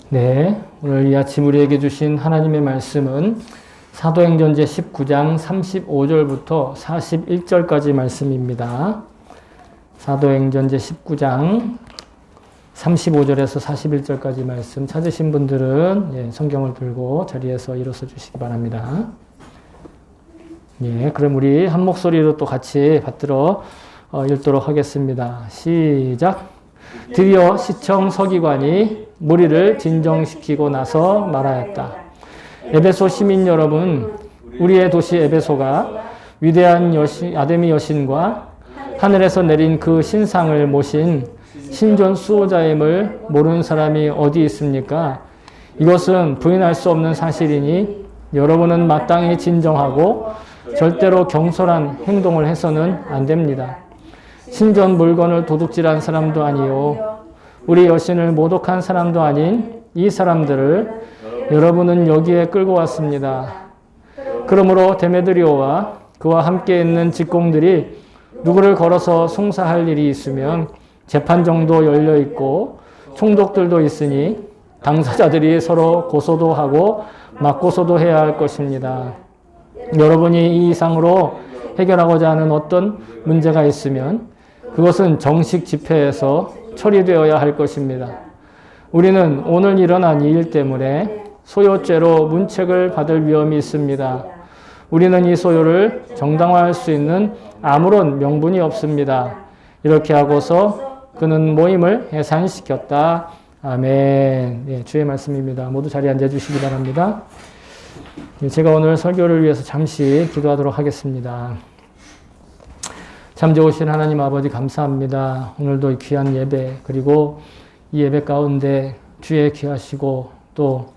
네, 오늘 이 아침 우리에게 주신 하나님의 말씀은 사도행전 제 19장 35절부터 41절까지 말씀입니다. 사도행전 제 19장 35절에서 41절까지 말씀 찾으신 분들은 성경을 들고 자리에서 일어서 주시기 바랍니다. 그럼 우리 한 목소리로 또 같이 받들어 읽도록 하겠습니다. 시작! 드디어 시청 서기관이 무리를 진정시키고 나서 말하였다. 에베소 시민 여러분, 우리의 도시 에베소가 위대한 여신, 아데미 여신과 하늘에서 내린 그 신상을 모신 신존 수호자임을 모르는 사람이 어디 있습니까? 이것은 부인할 수 없는 사실이니 여러분은 마땅히 진정하고 절대로 경솔한 행동을 해서는 안 됩니다. 신전 물건을 도둑질한 사람도 아니요, 우리 여신을 모독한 사람도 아닌 이 사람들을 여러분은 여기에 끌고 왔습니다. 그러므로 데메드리오와 그와 함께 있는 직공들이 누구를 걸어서 송사할 일이 있으면 재판정도 열려 있고 총독들도 있으니 당사자들이 서로 고소도 하고 맞고소도 해야 할 것입니다. 여러분이 이 이상으로 해결하고자 하는 어떤 문제가 있으면 그것은 정식 집회에서 처리되어야 할 것입니다. 우리는 오늘 일어난 이 일 때문에 소요죄로 문책을 받을 위험이 있습니다. 우리는 이 소요를 정당화할 수 있는 아무런 명분이 없습니다. 이렇게 하고서 그는 모임을 해산시켰다. 아멘. 주의 말씀입니다. 모두 자리에 앉아주시기 바랍니다. 제가 오늘 설교를 위해서 잠시 기도하도록 하겠습니다. 참 좋으신 하나님 아버지 감사합니다. 오늘도 이 귀한 예배, 그리고 이 예배 가운데 주의 귀하시고 또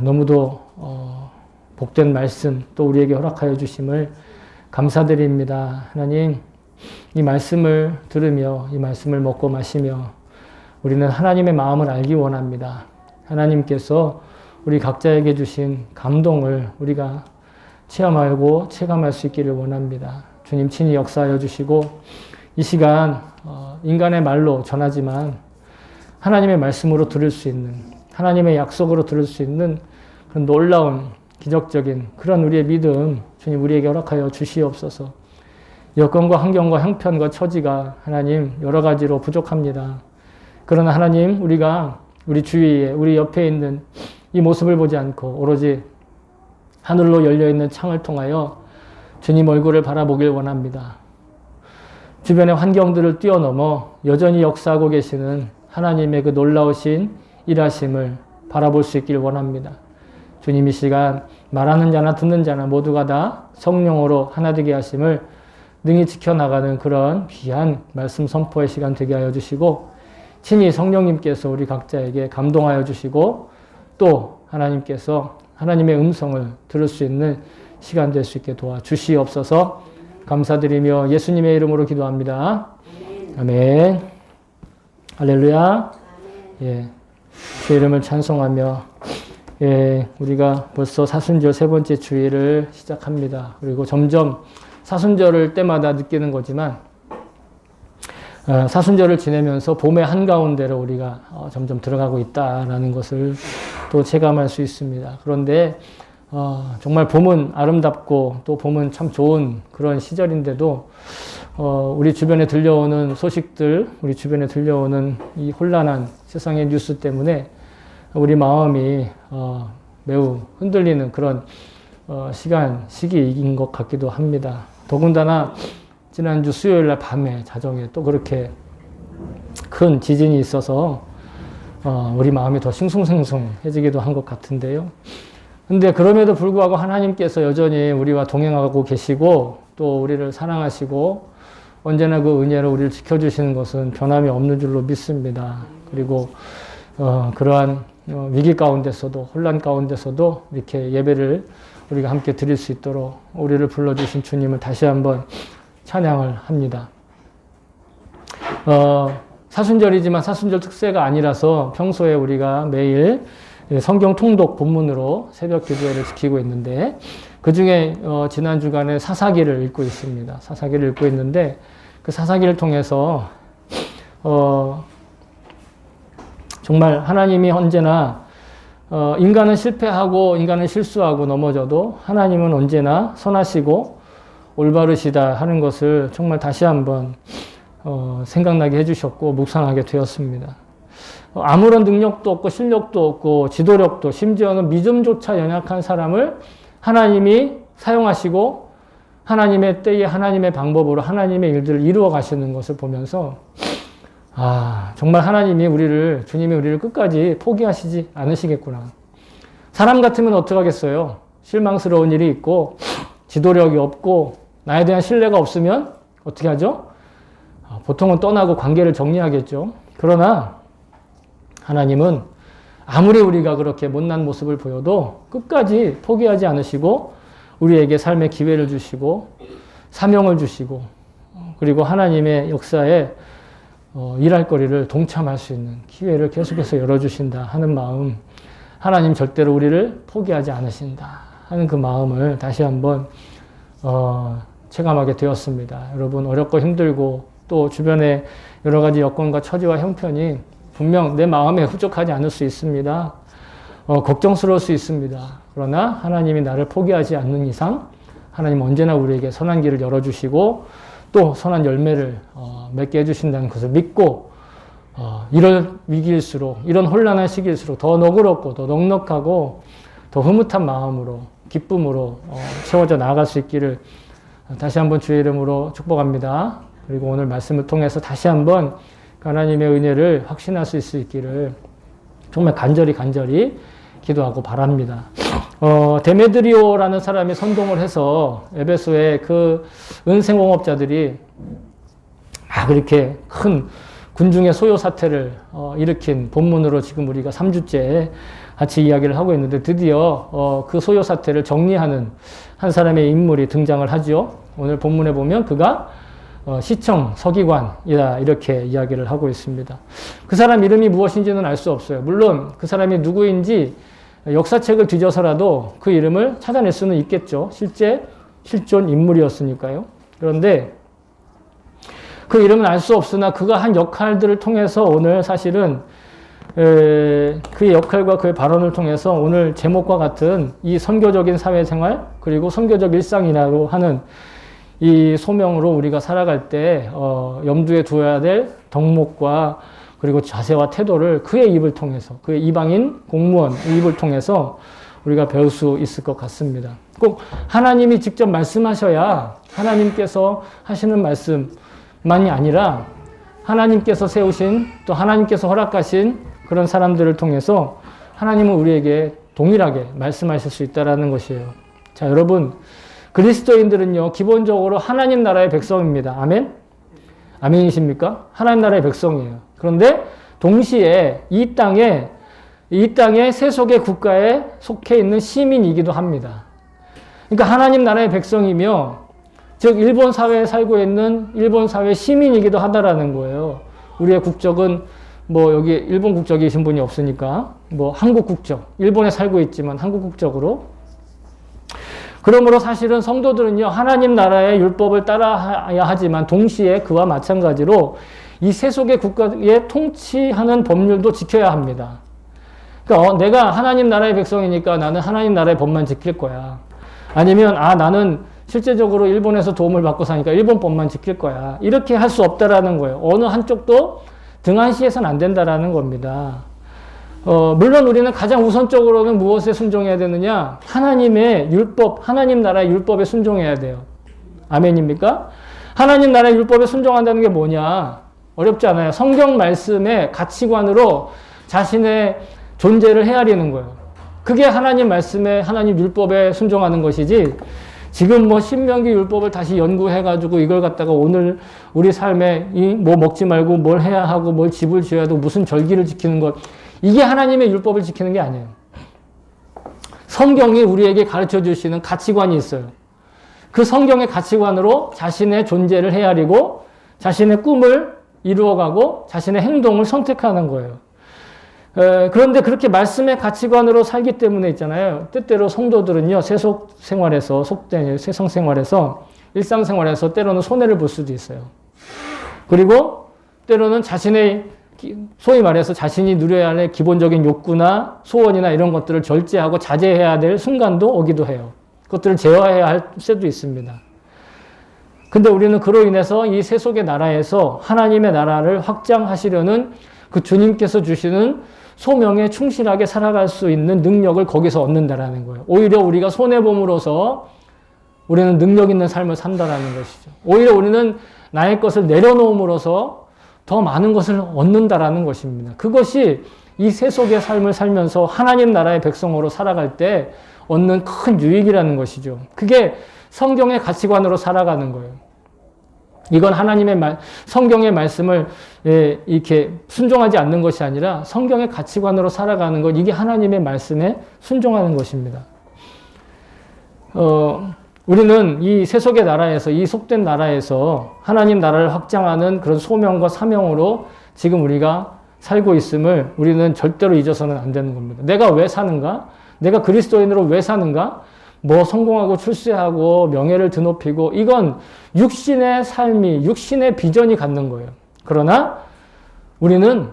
너무도 복된 말씀 또 우리에게 허락하여 주심을 감사드립니다. 하나님, 이 말씀을 들으며 이 말씀을 먹고 마시며 우리는 하나님의 마음을 알기 원합니다. 하나님께서 우리 각자에게 주신 감동을 우리가 체험하고 체감할 수 있기를 원합니다. 주님 친히 역사하여 주시고 이 시간 인간의 말로 전하지만 하나님의 말씀으로 들을 수 있는, 하나님의 약속으로 들을 수 있는 그런 놀라운 기적적인 그런 우리의 믿음 주님 우리에게 허락하여 주시옵소서. 여건과 환경과 형편과 처지가 하나님 여러 가지로 부족합니다. 그러나 하나님, 우리가 우리 주위에 우리 옆에 있는 이 모습을 보지 않고 오로지 하늘로 열려있는 창을 통하여 주님 얼굴을 바라보길 원합니다. 주변의 환경들을 뛰어넘어 여전히 역사하고 계시는 하나님의 그 놀라우신 일하심을 바라볼 수 있길 원합니다. 주님 이 시간 말하는 자나 듣는 자나 모두가 다 성령으로 하나 되게 하심을 능히 지켜나가는 그런 귀한 말씀 선포의 시간 되게 하여 주시고 친히 성령님께서 우리 각자에게 감동하여 주시고 또 하나님께서 하나님의 음성을 들을 수 있는 시간 될 수 있게 도와주시옵소서. 감사드리며 예수님의 이름으로 기도합니다. 아멘. 할렐루야. 주의 이름을 찬송하며 우리가 벌써 사순절 세 번째 주일을 시작합니다. 그리고 점점 사순절을 때마다 느끼는 거지만 사순절을 지내면서 봄의 한가운데로 우리가 점점 들어가고 있다라는 것을 또 체감할 수 있습니다. 그런데 정말 봄은 아름답고 또 봄은 참 좋은 그런 시절인데도 우리 주변에 들려오는 소식들, 우리 주변에 들려오는 이 혼란한 세상의 뉴스 때문에 우리 마음이 매우 흔들리는 그런 시기인 것 같기도 합니다. 더군다나 지난주 수요일 날 밤에 자정에 또 그렇게 큰 지진이 있어서 우리 마음이 더 싱숭생숭해지기도 한 것 같은데요. 근데 그럼에도 불구하고 하나님께서 여전히 우리와 동행하고 계시고 또 우리를 사랑하시고 언제나 그 은혜로 우리를 지켜주시는 것은 변함이 없는 줄로 믿습니다. 그리고 그러한 위기 가운데서도 혼란 가운데서도 이렇게 예배를 우리가 함께 드릴 수 있도록 우리를 불러주신 주님을 다시 한번 찬양을 합니다. 사순절이지만 사순절 특세가 아니라서 평소에 우리가 매일 성경 통독 본문으로 새벽 기도회를 지키고 있는데 그 중에 지난 주간에 사사기를 읽고 있습니다. 사사기를 읽고 있는데 그 사사기를 통해서 정말 하나님이 언제나 인간은 실패하고 인간은 실수하고 넘어져도 하나님은 언제나 선하시고 올바르시다 하는 것을 정말 다시 한번 생각나게 해주셨고 묵상하게 되었습니다. 아무런 능력도 없고 실력도 없고 지도력도 심지어는 믿음조차 연약한 사람을 하나님이 사용하시고 하나님의 때에 하나님의 방법으로 하나님의 일들을 이루어 가시는 것을 보면서 정말 주님이 우리를 끝까지 포기하시지 않으시겠구나. 사람 같으면 어떡하겠어요? 실망스러운 일이 있고 지도력이 없고 나에 대한 신뢰가 없으면 어떻게 하죠? 보통은 떠나고 관계를 정리하겠죠. 그러나 하나님은 아무리 우리가 그렇게 못난 모습을 보여도 끝까지 포기하지 않으시고 우리에게 삶의 기회를 주시고 사명을 주시고 그리고 하나님의 역사에 일할 거리를 동참할 수 있는 기회를 계속해서 열어주신다 하는 마음, 하나님 절대로 우리를 포기하지 않으신다 하는 그 마음을 다시 한번 체감하게 되었습니다. 여러분 어렵고 힘들고 또 주변에 여러 가지 여건과 처지와 형편이 분명 내 마음에 흡족하지 않을 수 있습니다. 걱정스러울 수 있습니다. 그러나 하나님이 나를 포기하지 않는 이상 하나님 언제나 우리에게 선한 길을 열어주시고 또 선한 열매를 맺게 해주신다는 것을 믿고 이런 위기일수록 이런 혼란한 시기일수록 더 너그럽고 더 넉넉하고 더 흐뭇한 마음으로 기쁨으로 채워져 나아갈 수 있기를 다시 한번 주의 이름으로 축복합니다. 그리고 오늘 말씀을 통해서 다시 한번 하나님의 은혜를 확신할 수 있기를 정말 간절히 기도하고 바랍니다. 데메드리오라는 사람이 선동을 해서 에베소의 그 은생공업자들이 그렇게 큰 군중의 소요 사태를 일으킨 본문으로 지금 우리가 3주째 같이 이야기를 하고 있는데 드디어 그 소요 사태를 정리하는 한 사람의 인물이 등장을 하죠. 오늘 본문에 보면 그가 시청 서기관이다 이렇게 이야기를 하고 있습니다. 그 사람 이름이 무엇인지는 알 수 없어요. 물론 그 사람이 누구인지 역사책을 뒤져서라도 그 이름을 찾아낼 수는 있겠죠. 실제 실존 인물이었으니까요. 그런데 그 이름은 알 수 없으나 그가 한 역할들을 통해서 오늘 사실은 그의 역할과 그의 발언을 통해서 오늘 제목과 같은 이 선교적인 사회생활 그리고 선교적 일상이라고 하는 이 소명으로 우리가 살아갈 때 염두에 두어야 될 덕목과 그리고 자세와 태도를 그의 입을 통해서 그의 이방인 공무원 입을 통해서 우리가 배울 수 있을 것 같습니다. 꼭 하나님이 직접 말씀하셔야 하나님께서 하시는 말씀만이 아니라 하나님께서 세우신 또 하나님께서 허락하신 그런 사람들을 통해서 하나님은 우리에게 동일하게 말씀하실 수 있다는 것이에요. 자, 여러분 그리스도인들은요 기본적으로 하나님 나라의 백성입니다. 아멘? 아멘이십니까? 하나님 나라의 백성이에요. 그런데 동시에 이 땅의 세속의 국가에 속해 있는 시민이기도 합니다. 그러니까 하나님 나라의 백성이며 즉 일본 사회에 살고 있는 일본 사회 시민이기도 하다라는 거예요. 우리의 국적은 여기 일본 국적이신 분이 없으니까 한국 국적, 일본에 살고 있지만 한국 국적으로. 그러므로 사실은 성도들은요 하나님 나라의 율법을 따라야 하지만 동시에 그와 마찬가지로 이 세속의 국가에 통치하는 법률도 지켜야 합니다. 그러니까 내가 하나님 나라의 백성이니까 나는 하나님 나라의 법만 지킬 거야. 아니면 나는 실제적으로 일본에서 도움을 받고 사니까 일본 법만 지킬 거야. 이렇게 할 수 없다라는 거예요. 어느 한쪽도 등한시해서는 안 된다라는 겁니다. 물론 우리는 가장 우선적으로는 무엇에 순종해야 되느냐? 하나님의 율법, 하나님 나라의 율법에 순종해야 돼요. 아멘입니까? 하나님 나라의 율법에 순종한다는 게 뭐냐? 어렵지 않아요. 성경 말씀의 가치관으로 자신의 존재를 헤아리는 거예요. 그게 하나님 말씀에, 하나님 율법에 순종하는 것이지, 지금 신명기 율법을 다시 연구해가지고 이걸 갖다가 오늘 우리 삶에 먹지 말고 뭘 해야 하고 뭘 집을 지어야 하고 무슨 절기를 지키는 것, 이게 하나님의 율법을 지키는 게 아니에요. 성경이 우리에게 가르쳐 주시는 가치관이 있어요. 그 성경의 가치관으로 자신의 존재를 헤아리고 자신의 꿈을 이루어가고 자신의 행동을 선택하는 거예요. 그런데 그렇게 말씀의 가치관으로 살기 때문에 있잖아요. 때때로 성도들은요, 세속 생활에서, 세상 생활에서, 일상 생활에서 때로는 손해를 볼 수도 있어요. 그리고 때로는 자신의 소위 말해서 자신이 누려야 할 기본적인 욕구나 소원이나 이런 것들을 절제하고 자제해야 될 순간도 오기도 해요. 그것들을 제어해야 할 때도 있습니다. 근데 우리는 그로 인해서 이 세속의 나라에서 하나님의 나라를 확장하시려는 그 주님께서 주시는 소명에 충실하게 살아갈 수 있는 능력을 거기서 얻는다라는 거예요. 오히려 우리가 손해봄으로써 우리는 능력 있는 삶을 산다라는 것이죠. 오히려 우리는 나의 것을 내려놓음으로써 더 많은 것을 얻는다라는 것입니다. 그것이 이 세속의 삶을 살면서 하나님 나라의 백성으로 살아갈 때 얻는 큰 유익이라는 것이죠. 그게 성경의 가치관으로 살아가는 거예요. 이건 하나님의 성경의 말씀을 이렇게 순종하지 않는 것이 아니라 성경의 가치관으로 살아가는 것, 이게 하나님의 말씀에 순종하는 것입니다. 우리는 이 세속의 나라에서, 이 속된 나라에서 하나님 나라를 확장하는 그런 소명과 사명으로 지금 우리가 살고 있음을 우리는 절대로 잊어서는 안 되는 겁니다. 내가 왜 사는가? 내가 그리스도인으로 왜 사는가? 뭐 성공하고 출세하고 명예를 드높이고, 이건 육신의 삶이, 육신의 비전이 갖는 거예요. 그러나 우리는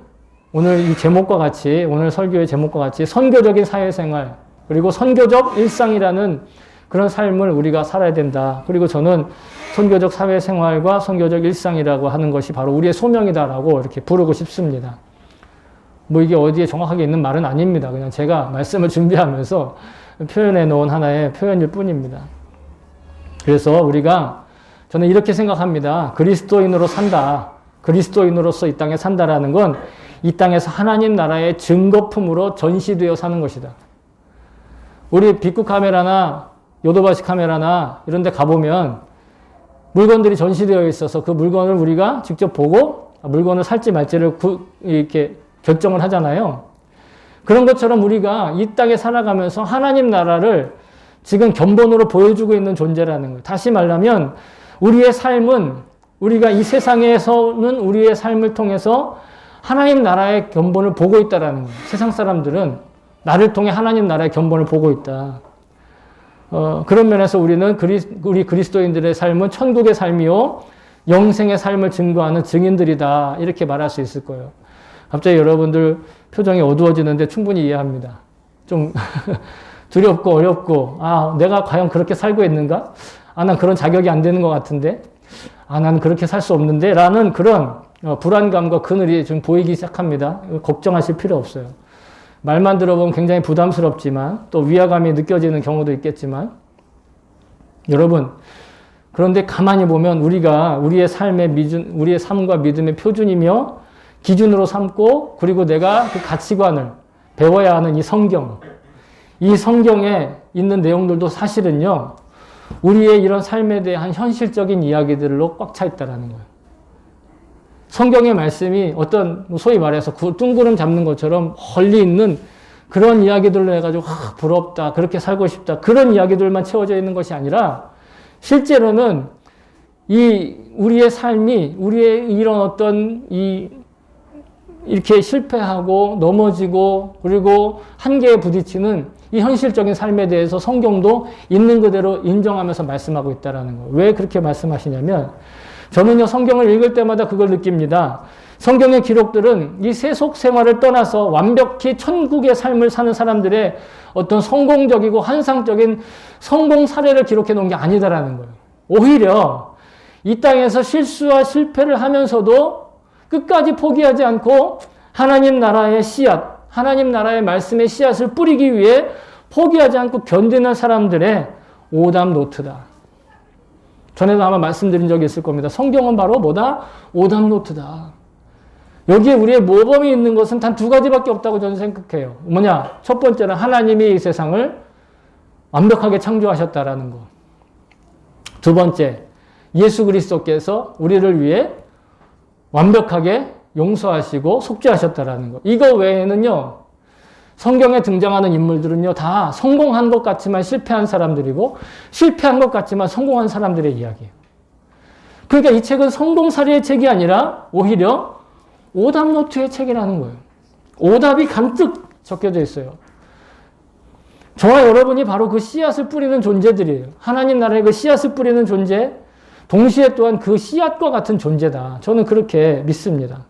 오늘 이 제목과 같이, 오늘 설교의 제목과 같이 선교적인 사회생활, 그리고 선교적 일상이라는 그런 삶을 우리가 살아야 된다. 그리고 저는 선교적 사회생활과 선교적 일상이라고 하는 것이 바로 우리의 소명이다라고 이렇게 부르고 싶습니다. 뭐 이게 어디에 정확하게 있는 말은 아닙니다. 그냥 제가 말씀을 준비하면서 표현해 놓은 하나의 표현일 뿐입니다. 그래서 우리가, 저는 이렇게 생각합니다. 그리스도인으로 산다. 그리스도인으로서 이 땅에 산다라는 건 이 땅에서 하나님 나라의 증거품으로 전시되어 사는 것이다. 우리 빅구 카메라나 요도바시 카메라나 이런 데 가보면 물건들이 전시되어 있어서 그 물건을 우리가 직접 보고 물건을 살지 말지를 이렇게 결정을 하잖아요. 그런 것처럼 우리가 이 땅에 살아가면서 하나님 나라를 지금 견본으로 보여주고 있는 존재라는 거예요. 다시 말하면 우리의 삶은, 우리가 이 세상에서는 우리의 삶을 통해서 하나님 나라의 견본을 보고 있다라는 거예요. 세상 사람들은 나를 통해 하나님 나라의 견본을 보고 있다. 그런 면에서 우리는 우리 그리스도인들의 삶은 천국의 삶이요 영생의 삶을 증거하는 증인들이다. 이렇게 말할 수 있을 거예요. 갑자기 여러분들 표정이 어두워지는데 충분히 이해합니다. 좀 두렵고 어렵고, 내가 과연 그렇게 살고 있는가? 난 그런 자격이 안 되는 것 같은데? 나는 그렇게 살 수 없는데? 라는 그런 불안감과 그늘이 좀 보이기 시작합니다. 걱정하실 필요 없어요. 말만 들어보면 굉장히 부담스럽지만 또 위화감이 느껴지는 경우도 있겠지만, 여러분, 그런데 가만히 보면 우리가 우리의 삶과 믿음의 표준이며 기준으로 삼고, 그리고 내가 그 가치관을 배워야 하는 이 성경에 있는 내용들도 사실은요, 우리의 이런 삶에 대한 현실적인 이야기들로 꽉 차 있다는 거예요. 성경의 말씀이 어떤 소위 말해서 뚱구름 잡는 것처럼 멀리 있는 그런 이야기들로 해가지고 부럽다, 그렇게 살고 싶다, 그런 이야기들만 채워져 있는 것이 아니라 실제로는 우리의 삶이, 우리의 이런 어떤 이렇게 실패하고 넘어지고 그리고 한계에 부딪히는 이 현실적인 삶에 대해서 성경도 있는 그대로 인정하면서 말씀하고 있다는 거예요. 왜 그렇게 말씀하시냐면, 저는요 성경을 읽을 때마다 그걸 느낍니다. 성경의 기록들은 이 세속 생활을 떠나서 완벽히 천국의 삶을 사는 사람들의 어떤 성공적이고 환상적인 성공 사례를 기록해 놓은 게 아니다라는 거예요. 오히려 이 땅에서 실수와 실패를 하면서도 끝까지 포기하지 않고 하나님 나라의 씨앗, 하나님 나라의 말씀의 씨앗을 뿌리기 위해 포기하지 않고 견디는 사람들의 오답 노트다. 전에도 아마 말씀드린 적이 있을 겁니다. 성경은 바로 뭐다? 오답 노트다. 여기에 우리의 모범이 있는 것은 단 두 가지밖에 없다고 저는 생각해요. 뭐냐? 첫 번째는 하나님이 이 세상을 완벽하게 창조하셨다라는 거. 두 번째, 예수 그리스도께서 우리를 위해 완벽하게 용서하시고 속죄하셨다라는 거. 이거 외에는요, 성경에 등장하는 인물들은요, 다 성공한 것 같지만 실패한 사람들이고, 실패한 것 같지만 성공한 사람들의 이야기예요. 그러니까 이 책은 성공 사례의 책이 아니라 오히려 오답 노트의 책이라는 거예요. 오답이 간뜩 적혀져 있어요. 저와 여러분이 바로 그 씨앗을 뿌리는 존재들이에요. 하나님 나라의 그 씨앗을 뿌리는 존재, 동시에 또한 그 씨앗과 같은 존재다. 저는 그렇게 믿습니다.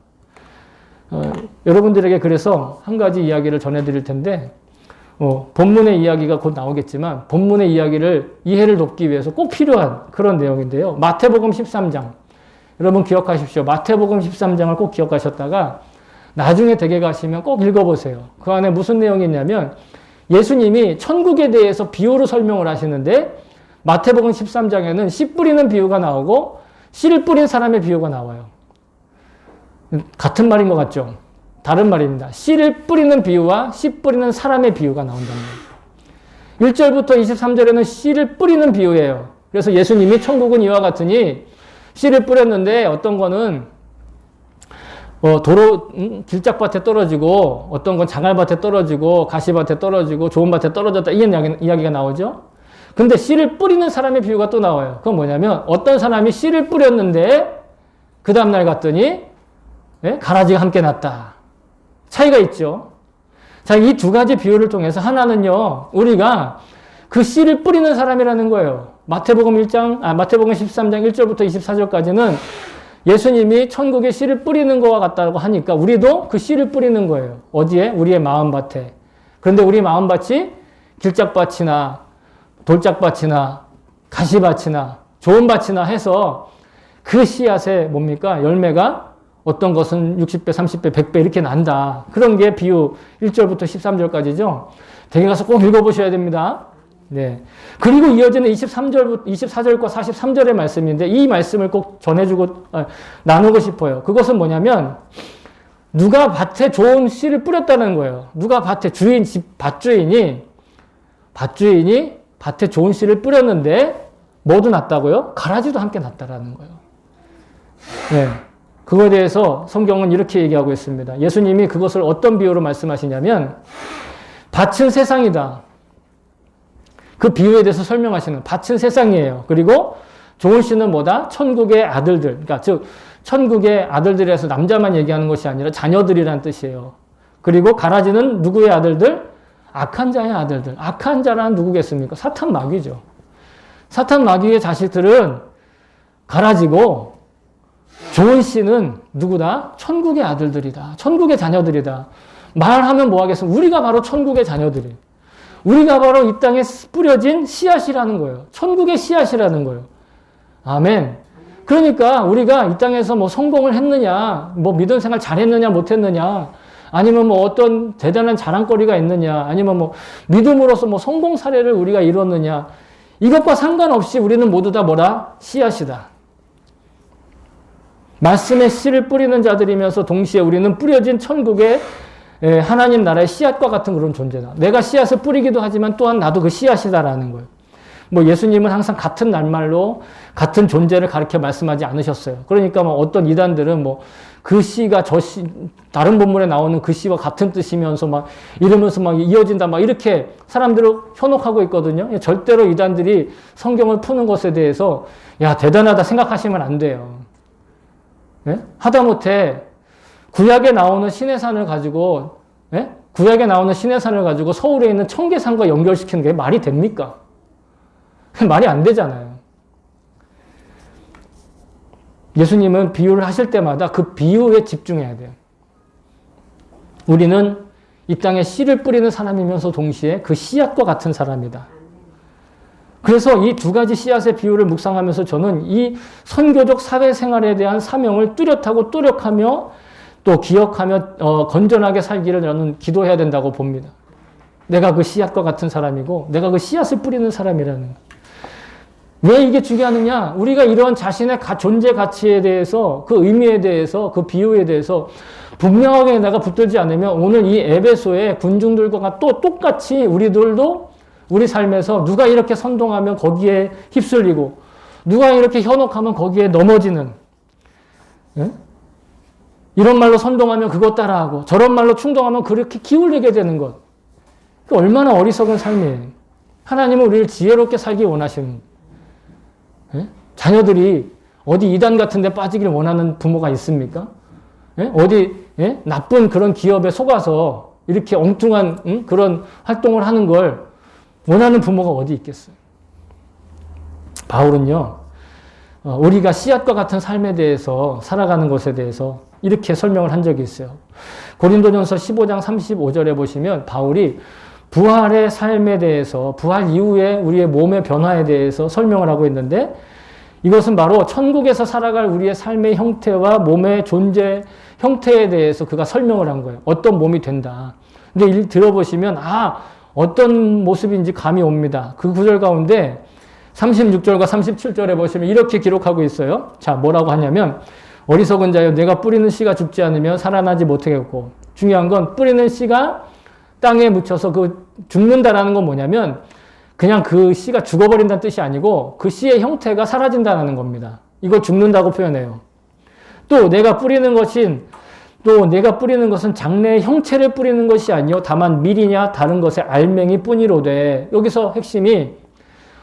여러분들에게 그래서 한 가지 이야기를 전해드릴 텐데, 본문의 이야기가 곧 나오겠지만 본문의 이야기를 이해를 돕기 위해서 꼭 필요한 그런 내용인데요. 마태복음 13장. 여러분 기억하십시오. 마태복음 13장을 꼭 기억하셨다가 나중에 댁에 가시면 꼭 읽어보세요. 그 안에 무슨 내용이 있냐면 예수님이 천국에 대해서 비유로 설명을 하시는데 마태복음 13장에는 씨 뿌리는 비유가 나오고 씨를 뿌린 사람의 비유가 나와요. 같은 말인 것 같죠? 다른 말입니다. 씨를 뿌리는 비유와 씨 뿌리는 사람의 비유가 나온다는 거예요. 1절부터 23절에는 씨를 뿌리는 비유예요. 그래서 예수님이 천국은 이와 같으니 씨를 뿌렸는데 어떤 거는 길짝밭에 떨어지고 어떤 건 장알밭에 떨어지고 가시밭에 떨어지고 좋은 밭에 떨어졌다 이런 이야기가 나오죠. 근데 씨를 뿌리는 사람의 비유가 또 나와요. 그건 뭐냐면 어떤 사람이 씨를 뿌렸는데 그 다음날 갔더니 가라지가 함께 났다. 차이가 있죠. 자, 이 두 가지 비유를 통해서 하나는요, 우리가 그 씨를 뿌리는 사람이라는 거예요. 마태복음 13장 1절부터 24절까지는 예수님이 천국에 씨를 뿌리는 것과 같다고 하니까 우리도 그 씨를 뿌리는 거예요. 어디에? 우리의 마음밭에. 그런데 우리 마음밭이 길짝밭이나 돌짝밭이나 가시밭이나 좋은 밭이나 해서 그 씨앗에 뭡니까? 열매가 어떤 것은 60배, 30배, 100배 이렇게 난다. 그런 게 비유 1절부터 13절까지죠. 댁에 가서 꼭 읽어보셔야 됩니다. 네. 그리고 이어지는 24절과 43절의 말씀인데 이 말씀을 꼭 나누고 싶어요. 그것은 뭐냐면 누가 밭에 좋은 씨를 뿌렸다는 거예요. 누가 밭에 밭주인이 밭에 좋은 씨를 뿌렸는데 뭐도 났다고요? 가라지도 함께 났다라는 거예요. 네. 그거에 대해서 성경은 이렇게 얘기하고 있습니다. 예수님이 그것을 어떤 비유로 말씀하시냐면 밭은 세상이다. 그 비유에 대해서 설명하시는 밭은 세상이에요. 그리고 좋은 씨는 뭐다? 천국의 아들들. 그러니까 즉 천국의 아들들에서 남자만 얘기하는 것이 아니라 자녀들이란 뜻이에요. 그리고 가라지는 누구의 아들들? 악한 자의 아들들. 악한 자란 누구겠습니까? 사탄 마귀죠. 사탄 마귀의 자식들은 가라지고 좋은 씨는 누구다? 천국의 아들들이다. 천국의 자녀들이다. 말하면 뭐 하겠습니까? 우리가 바로 천국의 자녀들이에요. 우리가 바로 이 땅에 뿌려진 씨앗이라는 거예요. 천국의 씨앗이라는 거예요. 아멘. 그러니까 우리가 이 땅에서 뭐 성공을 했느냐, 뭐 믿음 생활 잘했느냐, 못했느냐, 아니면 뭐 어떤 대단한 자랑거리가 있느냐, 아니면 뭐 믿음으로서 뭐 성공 사례를 우리가 이뤘느냐, 이것과 상관없이 우리는 모두 다 뭐라? 씨앗이다. 말씀의 씨를 뿌리는 자들이면서 동시에 우리는 뿌려진 천국의 하나님 나라의 씨앗과 같은 그런 존재다. 내가 씨앗을 뿌리기도 하지만 또한 나도 그 씨앗이다라는 거예요. 뭐 예수님은 항상 같은 날말로 같은 존재를 가르쳐 말씀하지 않으셨어요. 그러니까 뭐 어떤 이단들은 뭐 그 씨가 다른 본문에 나오는 그 씨와 같은 뜻이면서 막 이러면서 막 이어진다 막 이렇게 사람들을 현혹하고 있거든요. 절대로 이단들이 성경을 푸는 것에 대해서 야 대단하다 생각하시면 안 돼요. 네? 하다못해 구약에 나오는 시내산을 가지고 서울에 있는 청계산과 연결시키는 게 말이 됩니까? 말이 안 되잖아요. 예수님은 비유를 하실 때마다 그 비유에 집중해야 돼요. 우리는 이 땅에 씨를 뿌리는 사람이면서 동시에 그 씨앗과 같은 사람이다. 그래서 이 두 가지 씨앗의 비유를 묵상하면서 저는 이 선교적 사회생활에 대한 사명을 뚜렷하고 또력하며 또 기억하며 건전하게 살기를 저는 기도해야 된다고 봅니다. 내가 그 씨앗과 같은 사람이고 내가 그 씨앗을 뿌리는 사람이라는 거예요. 왜 이게 중요하느냐? 우리가 이런 자신의 존재 가치에 대해서 그 의미에 대해서 그 비유에 대해서 분명하게 내가 붙들지 않으면 오늘 이 에베소의 군중들과 또 똑같이 우리들도 우리 삶에서 누가 이렇게 선동하면 거기에 휩쓸리고 누가 이렇게 현혹하면 거기에 넘어지는 이런 말로 선동하면 그것 따라하고 저런 말로 충동하면 그렇게 기울이게 되는 것. 얼마나 어리석은 삶이에요. 하나님은 우리를 지혜롭게 살기 원하시는 자녀들이 어디 이단 같은 데 빠지길 원하는 부모가 있습니까? 어디 나쁜 그런 기업에 속아서 이렇게 엉뚱한 그런 활동을 하는 걸 원하는 부모가 어디 있겠어요? 바울은요. 우리가 씨앗과 같은 삶에 대해서 살아가는 것에 대해서 이렇게 설명을 한 적이 있어요. 고린도전서 15장 35절에 보시면 바울이 부활의 삶에 대해서 부활 이후에 우리의 몸의 변화에 대해서 설명을 하고 있는데 이것은 바로 천국에서 살아갈 우리의 삶의 형태와 몸의 존재 형태에 대해서 그가 설명을 한 거예요. 어떤 몸이 된다. 근데 들어보시면 어떤 모습인지 감이 옵니다. 그 구절 가운데 36절과 37절에 보시면 이렇게 기록하고 있어요. 자, 뭐라고 하냐면 어리석은 자여 내가 뿌리는 씨가 죽지 않으면 살아나지 못하겠고 중요한 건 뿌리는 씨가 땅에 묻혀서 죽는다라는 건 뭐냐면 그냥 그 씨가 죽어버린다는 뜻이 아니고 그 씨의 형태가 사라진다는 겁니다. 이걸 죽는다고 표현해요. 또 내가 뿌리는 것은 장래의 형체를 뿌리는 것이 아니요 다만 밀이냐 다른 것의 알맹이 뿐이로되 여기서 핵심이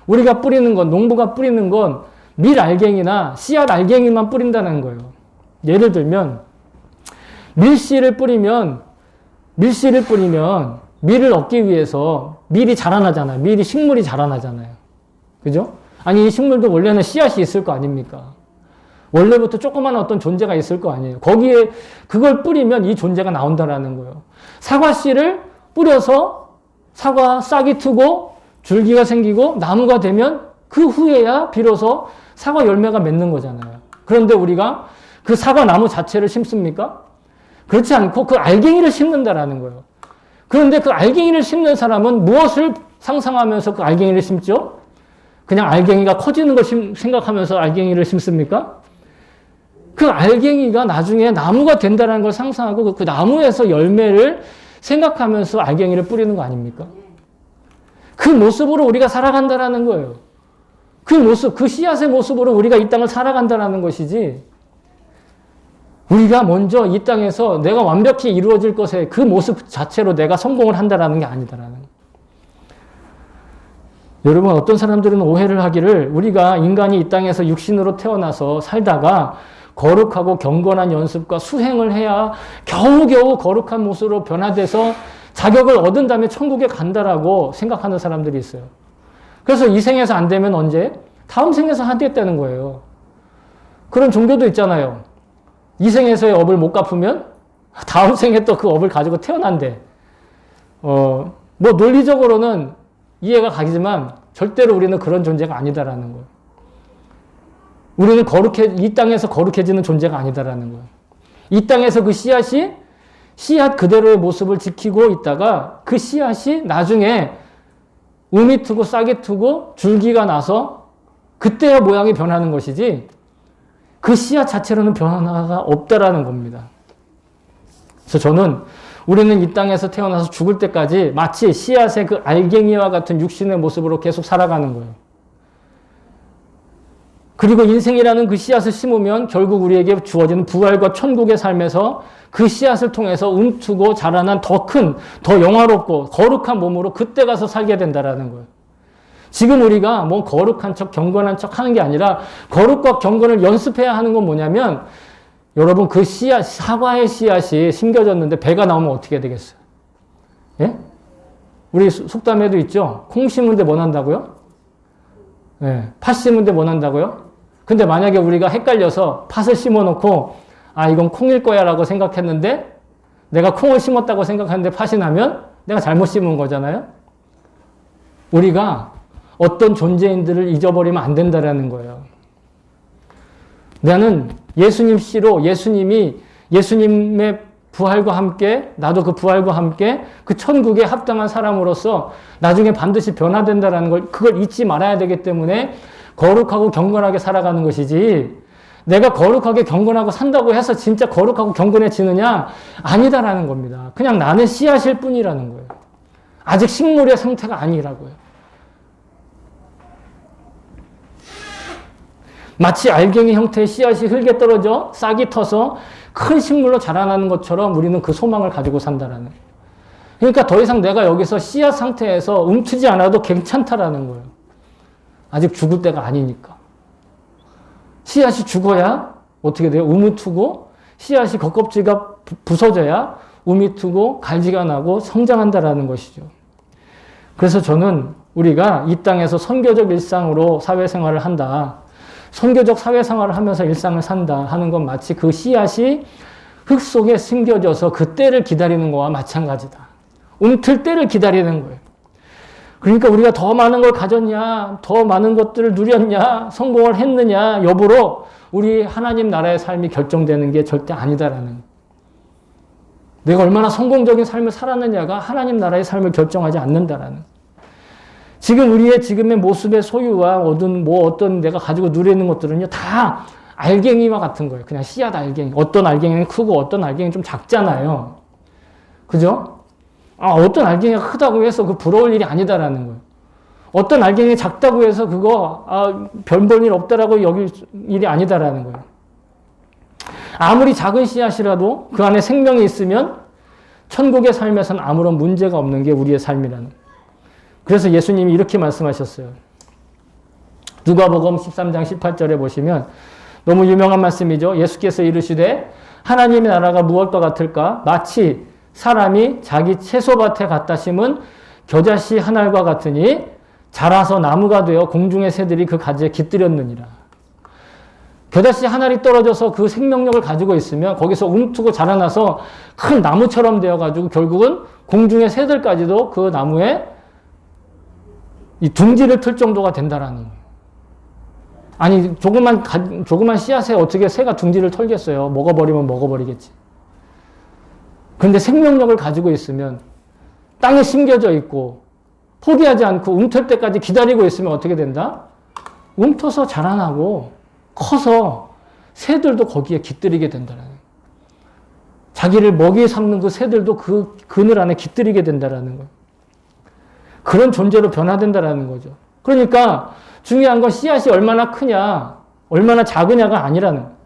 우리가 뿌리는 건 농부가 뿌리는 건 밀 알갱이나 씨앗 알갱이만 뿌린다는 거예요. 예를 들면 밀씨를 뿌리면 밀을 얻기 위해서 밀이 자라나잖아요. 밀이 식물이 자라나잖아요. 그죠? 아니 이 식물도 원래는 씨앗이 있을 거 아닙니까? 원래부터 조그마한 어떤 존재가 있을 거 아니에요. 거기에 그걸 뿌리면 이 존재가 나온다라는 거예요. 사과씨를 뿌려서 사과 싹이 트고 줄기가 생기고 나무가 되면 그 후에야 비로소 사과 열매가 맺는 거잖아요. 그런데 우리가 그 사과 나무 자체를 심습니까? 그렇지 않고 그 알갱이를 심는다라는 거예요. 그런데 그 알갱이를 심는 사람은 무엇을 상상하면서 그 알갱이를 심죠? 그냥 알갱이가 커지는 걸 생각하면서 알갱이를 심습니까? 그 알갱이가 나중에 나무가 된다는 걸 상상하고 그 나무에서 열매를 생각하면서 알갱이를 뿌리는 거 아닙니까? 그 모습으로 우리가 살아간다라는 거예요. 그 모습, 그 씨앗의 모습으로 우리가 이 땅을 살아간다라는 것이지 우리가 먼저 이 땅에서 내가 완벽히 이루어질 것에 그 모습 자체로 내가 성공을 한다라는 게 아니다라는 거예요. 여러분 어떤 사람들은 오해를 하기를 우리가 인간이 이 땅에서 육신으로 태어나서 살다가 거룩하고 경건한 연습과 수행을 해야 겨우겨우 거룩한 모습으로 변화돼서 자격을 얻은 다음에 천국에 간다라고 생각하는 사람들이 있어요. 그래서 이 생에서 안 되면 언제? 다음 생에서 하겠다는 거예요. 그런 종교도 있잖아요. 이 생에서의 업을 못 갚으면 다음 생에 또 그 업을 가지고 태어난대. 뭐 논리적으로는 이해가 가지만 절대로 우리는 그런 존재가 아니다라는 거예요. 우리는 이 땅에서 거룩해지는 존재가 아니다라는 거예요. 이 땅에서 그 씨앗 그대로의 모습을 지키고 있다가 그 씨앗이 나중에 음이 트고 싹이 트고 줄기가 나서 그때야 모양이 변하는 것이지 그 씨앗 자체로는 변화가 없다라는 겁니다. 그래서 저는 우리는 이 땅에서 태어나서 죽을 때까지 마치 씨앗의 그 알갱이와 같은 육신의 모습으로 계속 살아가는 거예요. 그리고 인생이라는 그 씨앗을 심으면 결국 우리에게 주어지는 부활과 천국의 삶에서 그 씨앗을 통해서 움트고 자라난 더 큰, 더 영화롭고 거룩한 몸으로 그때 가서 살게 된다라는 거예요. 지금 우리가 뭐 거룩한 척, 경건한 척 하는 게 아니라 거룩과 경건을 연습해야 하는 건 뭐냐면 여러분 그 씨앗, 사과의 씨앗이 심겨졌는데 배가 나오면 어떻게 되겠어요? 예? 우리 속담에도 있죠? 콩 심은데 뭐 난다고요? 예. 팥 심은데 뭐 난다고요? 근데 만약에 우리가 헷갈려서 팥을 심어놓고 이건 콩일 거야 라고 생각했는데 내가 콩을 심었다고 생각하는데 팥이 나면 내가 잘못 심은 거잖아요. 우리가 어떤 존재인들을 잊어버리면 안 된다라는 거예요. 나는 예수님 씨로 예수님의 부활과 함께 나도 그 부활과 함께 그 천국에 합당한 사람으로서 나중에 반드시 변화된다라는 걸 그걸 잊지 말아야 되기 때문에 거룩하고 경건하게 살아가는 것이지 내가 거룩하게 경건하고 산다고 해서 진짜 거룩하고 경건해지느냐? 아니다라는 겁니다. 그냥 나는 씨앗일 뿐이라는 거예요. 아직 식물의 상태가 아니라고요. 마치 알갱이 형태의 씨앗이 흙에 떨어져 싹이 터서 큰 식물로 자라나는 것처럼 우리는 그 소망을 가지고 산다라는 거예요. 그러니까 더 이상 내가 여기서 씨앗 상태에서 움트지 않아도 괜찮다라는 거예요. 아직 죽을 때가 아니니까. 씨앗이 죽어야 어떻게 돼요? 우무 트고 씨앗이 겉껍질가 부서져야 우미 트고 갈지가 나고 성장한다라는 것이죠. 그래서 저는 우리가 이 땅에서 선교적 일상으로 사회생활을 한다. 선교적 사회생활을 하면서 일상을 산다 하는 건 마치 그 씨앗이 흙 속에 심겨져서 그 때를 기다리는 거와 마찬가지다. 움틀 때를 기다리는 거예요. 그러니까 우리가 더 많은 걸 가졌냐, 더 많은 것들을 누렸냐, 성공을 했느냐 여부로 우리 하나님 나라의 삶이 결정되는 게 절대 아니다라는 거예요. 내가 얼마나 성공적인 삶을 살았느냐가 하나님 나라의 삶을 결정하지 않는다라는 거예요. 지금 우리의 지금의 모습의 소유와 어떤 내가 가지고 누리는 것들은요, 다 알갱이와 같은 거예요. 그냥 씨앗 알갱이. 어떤 알갱이는 크고 어떤 알갱이는 좀 작잖아요. 그죠? 어떤 알갱이가 크다고 해서 그 부러울 일이 아니다라는 거예요. 어떤 알갱이가 작다고 해서 그거 별 볼 일 없다라고 여길 일이 아니다라는 거예요. 아무리 작은 씨앗이라도 그 안에 생명이 있으면 천국의 삶에서는 아무런 문제가 없는 게 우리의 삶이라는 거예요. 그래서 예수님이 이렇게 말씀하셨어요. 누가복음 13장 18절에 보시면 너무 유명한 말씀이죠. 예수께서 이르시되 하나님의 나라가 무엇과 같을까? 마치 사람이 자기 채소밭에 갖다 심은 겨자씨 한 알과 같으니 자라서 나무가 되어 공중의 새들이 그 가지에 깃들였느니라. 겨자씨 한 알이 떨어져서 그 생명력을 가지고 있으면 거기서 움트고 자라나서 큰 나무처럼 되어가지고 결국은 공중의 새들까지도 그 나무에 이 둥지를 틀 정도가 된다라는 거예요. 아니 조그만 씨앗에 어떻게 새가 둥지를 털겠어요. 먹어버리면 먹어버리겠지. 그런데 생명력을 가지고 있으면 땅에 심겨져 있고 포기하지 않고 움틀 때까지 기다리고 있으면 어떻게 된다? 움터서 자라나고 커서 새들도 거기에 깃들이게 된다라는 거예요. 자기를 먹이 삼는 그 새들도 그 그늘 안에 깃들이게 된다라는 거예요. 그런 존재로 변화된다라는 거죠. 그러니까 중요한 건 씨앗이 얼마나 크냐, 얼마나 작으냐가 아니라는 거예요.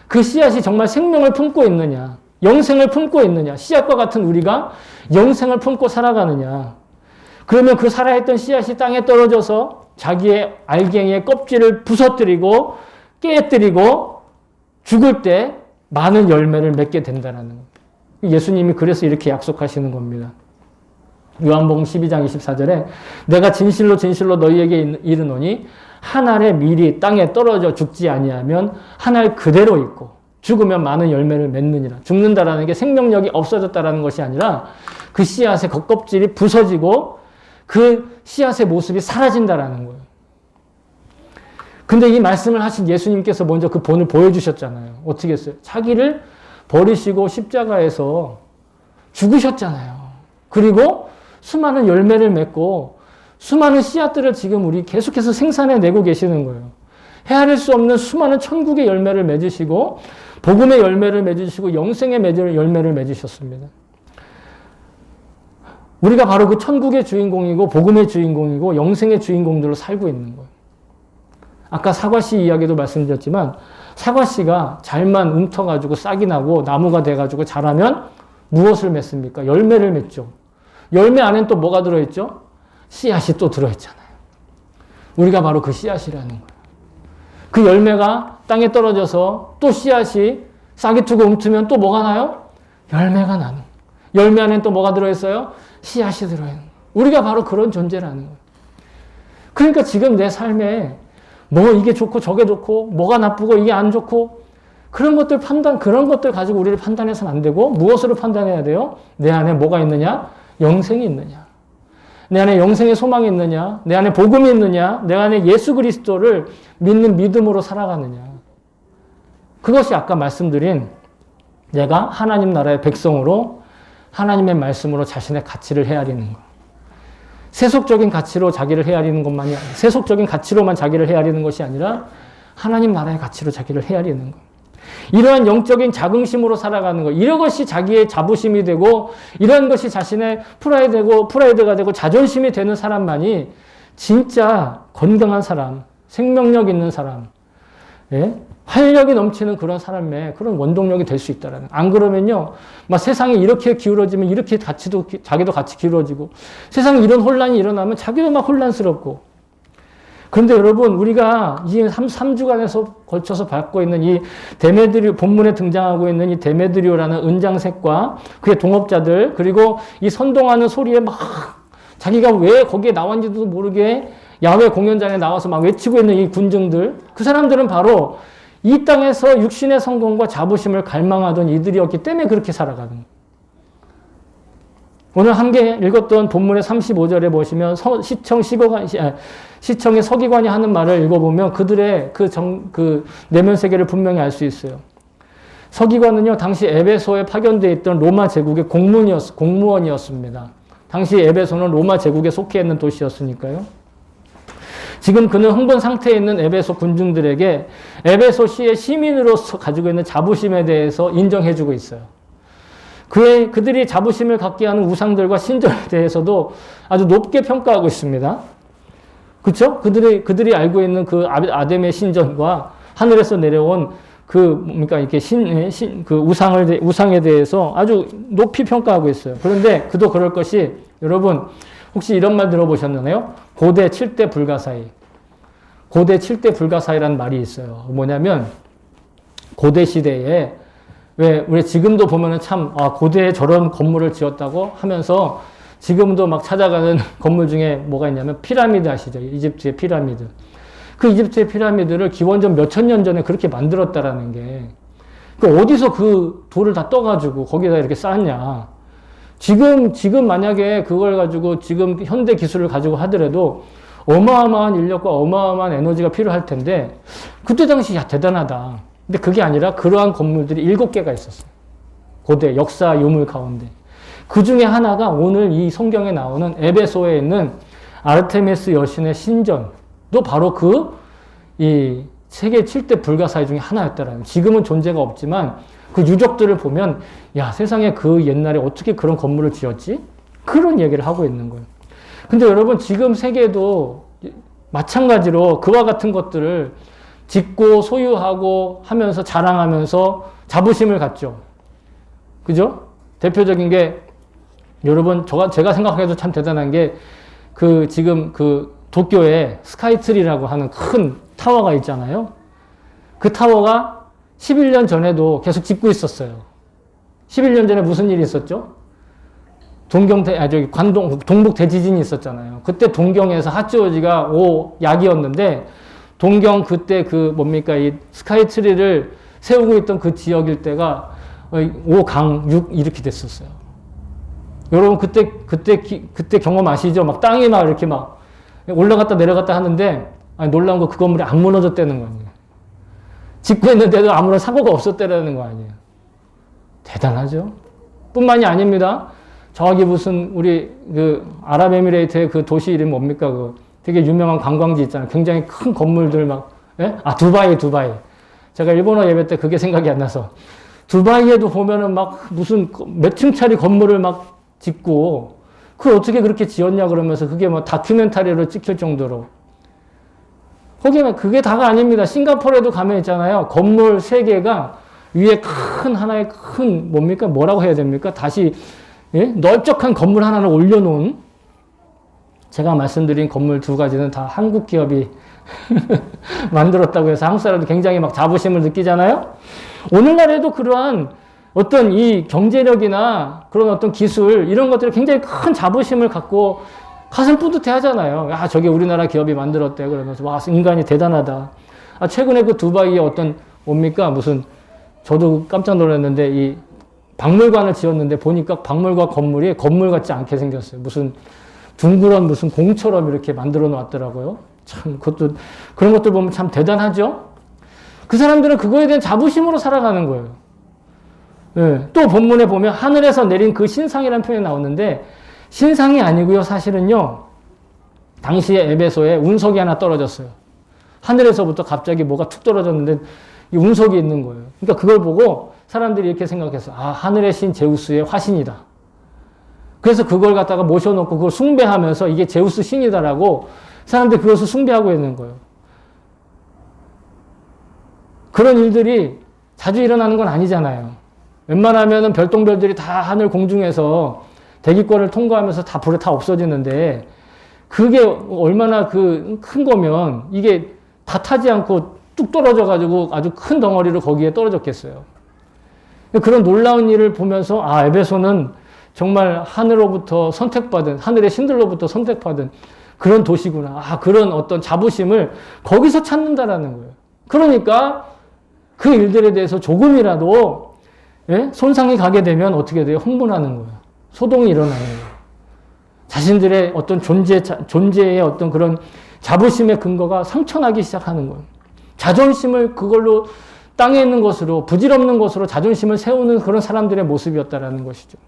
그 씨앗이 정말 생명을 품고 있느냐, 영생을 품고 있느냐, 씨앗과 같은 우리가 영생을 품고 살아가느냐. 그러면 그 살아있던 씨앗이 땅에 떨어져서 자기의 알갱이의 껍질을 부서뜨리고 깨뜨리고 죽을 때 많은 열매를 맺게 된다는 거예요. 예수님이 그래서 이렇게 약속하시는 겁니다. 요한복음 12장 24절에 내가 진실로 진실로 너희에게 이르노니 한 알의 밀이 땅에 떨어져 죽지 아니하면 한 알 그대로 있고 죽으면 많은 열매를 맺느니라. 죽는다라는 게 생명력이 없어졌다라는 것이 아니라 그 씨앗의 겉껍질이 부서지고 그 씨앗의 모습이 사라진다라는 거예요. 근데 이 말씀을 하신 예수님께서 먼저 그 본을 보여주셨잖아요. 어떻게 했어요? 자기를 버리시고 십자가에서 죽으셨잖아요. 그리고 수많은 열매를 맺고 수많은 씨앗들을 지금 우리 계속해서 생산해내고 계시는 거예요. 헤아릴 수 없는 수많은 천국의 열매를 맺으시고 복음의 열매를 맺으시고 영생의 열매를 맺으셨습니다. 우리가 바로 그 천국의 주인공이고 복음의 주인공이고 영생의 주인공들로 살고 있는 거예요. 아까 사과씨 이야기도 말씀드렸지만 사과씨가 잘만 움터가지고 싹이 나고 나무가 돼가지고 자라면 무엇을 맺습니까? 열매를 맺죠. 열매 안엔 또 뭐가 들어있죠? 씨앗이 또 들어있잖아요. 우리가 바로 그 씨앗이라는 거예요. 그 열매가 땅에 떨어져서 또 씨앗이 싹이 트고 움트면 또 뭐가 나요? 열매가 나는 거예요. 열매 안엔 또 뭐가 들어있어요? 씨앗이 들어있는 거예요. 우리가 바로 그런 존재라는 거예요. 그러니까 지금 내 삶에 뭐 이게 좋고 저게 좋고 뭐가 나쁘고 이게 안 좋고 그런 것들 그런 것들 가지고 우리를 판단해서는 안 되고 무엇으로 판단해야 돼요? 내 안에 뭐가 있느냐? 영생이 있느냐? 내 안에 영생의 소망이 있느냐? 내 안에 복음이 있느냐? 내 안에 예수 그리스도를 믿는 믿음으로 살아가느냐? 그것이 아까 말씀드린 내가 하나님 나라의 백성으로 하나님의 말씀으로 자신의 가치를 헤아리는 것. 세속적인 가치로 자기를 헤아리는 것만이 아니라 세속적인 가치로만 자기를 헤아리는 것이 아니라 하나님 나라의 가치로 자기를 헤아리는 것. 이러한 영적인 자긍심으로 살아가는 것. 이런 것이 자기의 자부심이 되고 이런 것이 자신의 프라이드가 되고 자존심이 되는 사람만이 진짜 건강한 사람, 생명력 있는 사람, 예? 활력이 넘치는 그런 사람의 그런 원동력이 될 수 있다라는. 안 그러면요, 막 세상이 이렇게 기울어지면 이렇게 자기도 같이 기울어지고, 세상에 이런 혼란이 일어나면 자기도 막 혼란스럽고. 그런데 여러분, 우리가 이 3주간에서 걸쳐서 받고 있는 이 데메드리오, 본문에 등장하고 있는 이 데메드리오라는 은장색과 그의 동업자들, 그리고 이 선동하는 소리에 막 자기가 왜 거기에 나왔는지도 모르게 야훼 공연장에 나와서 막 외치고 있는 이 군중들, 그 사람들은 바로 이 땅에서 육신의 성공과 자부심을 갈망하던 이들이었기 때문에 그렇게 살아가는 거예요. 오늘 함께 읽었던 본문의 35절에 보시면 시청의 서기관이 하는 말을 읽어보면 그들의 그 내면 세계를 분명히 알 수 있어요. 서기관은요, 당시 에베소에 파견되어 있던 로마 제국의 공무원이었습니다. 당시 에베소는 로마 제국에 속해 있는 도시였으니까요. 지금 그는 흥분 상태에 있는 에베소 군중들에게 에베소시의 시민으로서 가지고 있는 자부심에 대해서 인정해주고 있어요. 그들이 자부심을 갖게 하는 우상들과 신전에 대해서도 아주 높게 평가하고 있습니다. 그렇죠? 그들이 알고 있는 그 아담의 신전과 하늘에서 내려온 이렇게 그 우상에 대해서 아주 높이 평가하고 있어요. 그런데 그도 그럴 것이, 여러분, 혹시 이런 말 들어보셨나요? 고대 7대 불가사의. 고대 7대 불가사의라는 말이 있어요. 뭐냐면, 고대 시대에, 왜, 우리 지금도 보면은 참, 고대에 저런 건물을 지었다고 하면서 지금도 막 찾아가는 건물 중에 뭐가 있냐면 피라미드 아시죠? 이집트의 피라미드. 그 이집트의 피라미드를 기원전 몇천 년 전에 그렇게 만들었다라는 게, 어디서 그 돌을 다 떠가지고 거기다 이렇게 쌓았냐. 지금 만약에 그걸 가지고 지금 현대 기술을 가지고 하더라도 어마어마한 인력과 어마어마한 에너지가 필요할 텐데, 그때 당시 야, 대단하다. 근데 그게 아니라 그러한 건물들이 7개가 있었어요. 고대 역사 유물 가운데. 그 중에 하나가 오늘 이 성경에 나오는 에베소에 있는 아르테미스 여신의 신전도 바로 이 세계 7대 불가사의 중에 하나였다라는. 지금은 존재가 없지만 그 유적들을 보면, 야, 세상에 그 옛날에 어떻게 그런 건물을 지었지? 그런 얘기를 하고 있는 거예요. 근데 여러분, 지금 세계도 마찬가지로 그와 같은 것들을 짓고 소유하고 하면서 자랑하면서 자부심을 갖죠. 그죠? 대표적인 게, 여러분, 제가 생각해도 참 대단한 게, 지금 도쿄에 스카이트리라고 하는 큰 타워가 있잖아요. 그 타워가 11년 전에도 계속 짓고 있었어요. 11년 전에 무슨 일이 있었죠? 동북 대지진이 있었잖아요. 그때 동경에서 하치오지가 약이었는데, 동경 그때 이 스카이트리를 세우고 있던 그 지역일 때가 5강 6 이렇게 됐었어요. 여러분, 그때 경험 아시죠? 막 땅이 막 이렇게 막 올라갔다 내려갔다 하는데, 놀라운 거 그 건물이 안 무너졌다는 거 아니에요. 짓고 있는데도 아무런 사고가 없었다는 거 아니에요. 대단하죠? 뿐만이 아닙니다. 저기 우리 아랍에미레이트의 그 도시 이름 뭡니까? 되게 유명한 관광지 있잖아요. 굉장히 큰 건물들 예? 두바이. 제가 일본어 예배 때 그게 생각이 안 나서. 두바이에도 보면은 막 무슨 몇 층짜리 건물을 막 짓고, 그걸 어떻게 그렇게 지었냐 그러면서 그게 뭐 다큐멘터리로 찍힐 정도로. 거기는 그게 다가 아닙니다. 싱가포르에도 가면 있잖아요. 건물 3개가 위에 하나의 뭐라고 해야 됩니까? 다시, 예? 넓적한 건물 하나를 올려놓은, 제가 말씀드린 건물 2가지는 다 한국 기업이 만들었다고 해서 한국 사람들 굉장히 막 자부심을 느끼잖아요. 오늘날에도 그러한 어떤 이 경제력이나 그런 어떤 기술, 이런 것들이 굉장히 큰 자부심을 갖고 가슴 뿌듯해 하잖아요. 야, 저게 우리나라 기업이 만들었대. 그러면서, 와, 인간이 대단하다. 최근에 그 두바이에 저도 깜짝 놀랐는데, 이 박물관을 지었는데 보니까 박물관 건물이 건물 같지 않게 생겼어요. 둥그런 공처럼 이렇게 만들어 놨더라고요. 참, 그런 것들 보면 참 대단하죠? 그 사람들은 그거에 대한 자부심으로 살아가는 거예요. 네. 또 본문에 보면 하늘에서 내린 그 신상이라는 표현이 나오는데, 신상이 아니고요. 사실은요, 당시에 에베소에 운석이 하나 떨어졌어요. 하늘에서부터 갑자기 뭐가 툭 떨어졌는데 이 운석이 있는 거예요. 그러니까 그걸 보고 사람들이 이렇게 생각했어요. 하늘의 신 제우스의 화신이다. 그래서 그걸 갖다가 모셔놓고 그걸 숭배하면서 이게 제우스 신이다라고 사람들이 그것을 숭배하고 있는 거예요. 그런 일들이 자주 일어나는 건 아니잖아요. 웬만하면은 별똥별들이 다 하늘 공중에서 대기권을 통과하면서 다 불에 다 없어지는데, 그게 얼마나 큰 거면 이게 다 타지 않고 뚝 떨어져가지고 아주 큰 덩어리로 거기에 떨어졌겠어요. 그런 놀라운 일을 보면서, 에베소는 정말 하늘의 신들로부터 선택받은 그런 도시구나. 아, 그런 어떤 자부심을 거기서 찾는다라는 거예요. 그러니까 그 일들에 대해서 조금이라도 예? 손상이 가게 되면 어떻게 돼요? 흥분하는 거예요. 소동이 일어나는 거예요. 자신들의 어떤 존재의 어떤 그런 자부심의 근거가 상처나기 시작하는 거예요. 자존심을 그걸로 땅에 있는 것으로, 부질없는 것으로 자존심을 세우는 그런 사람들의 모습이었다라는 것이죠.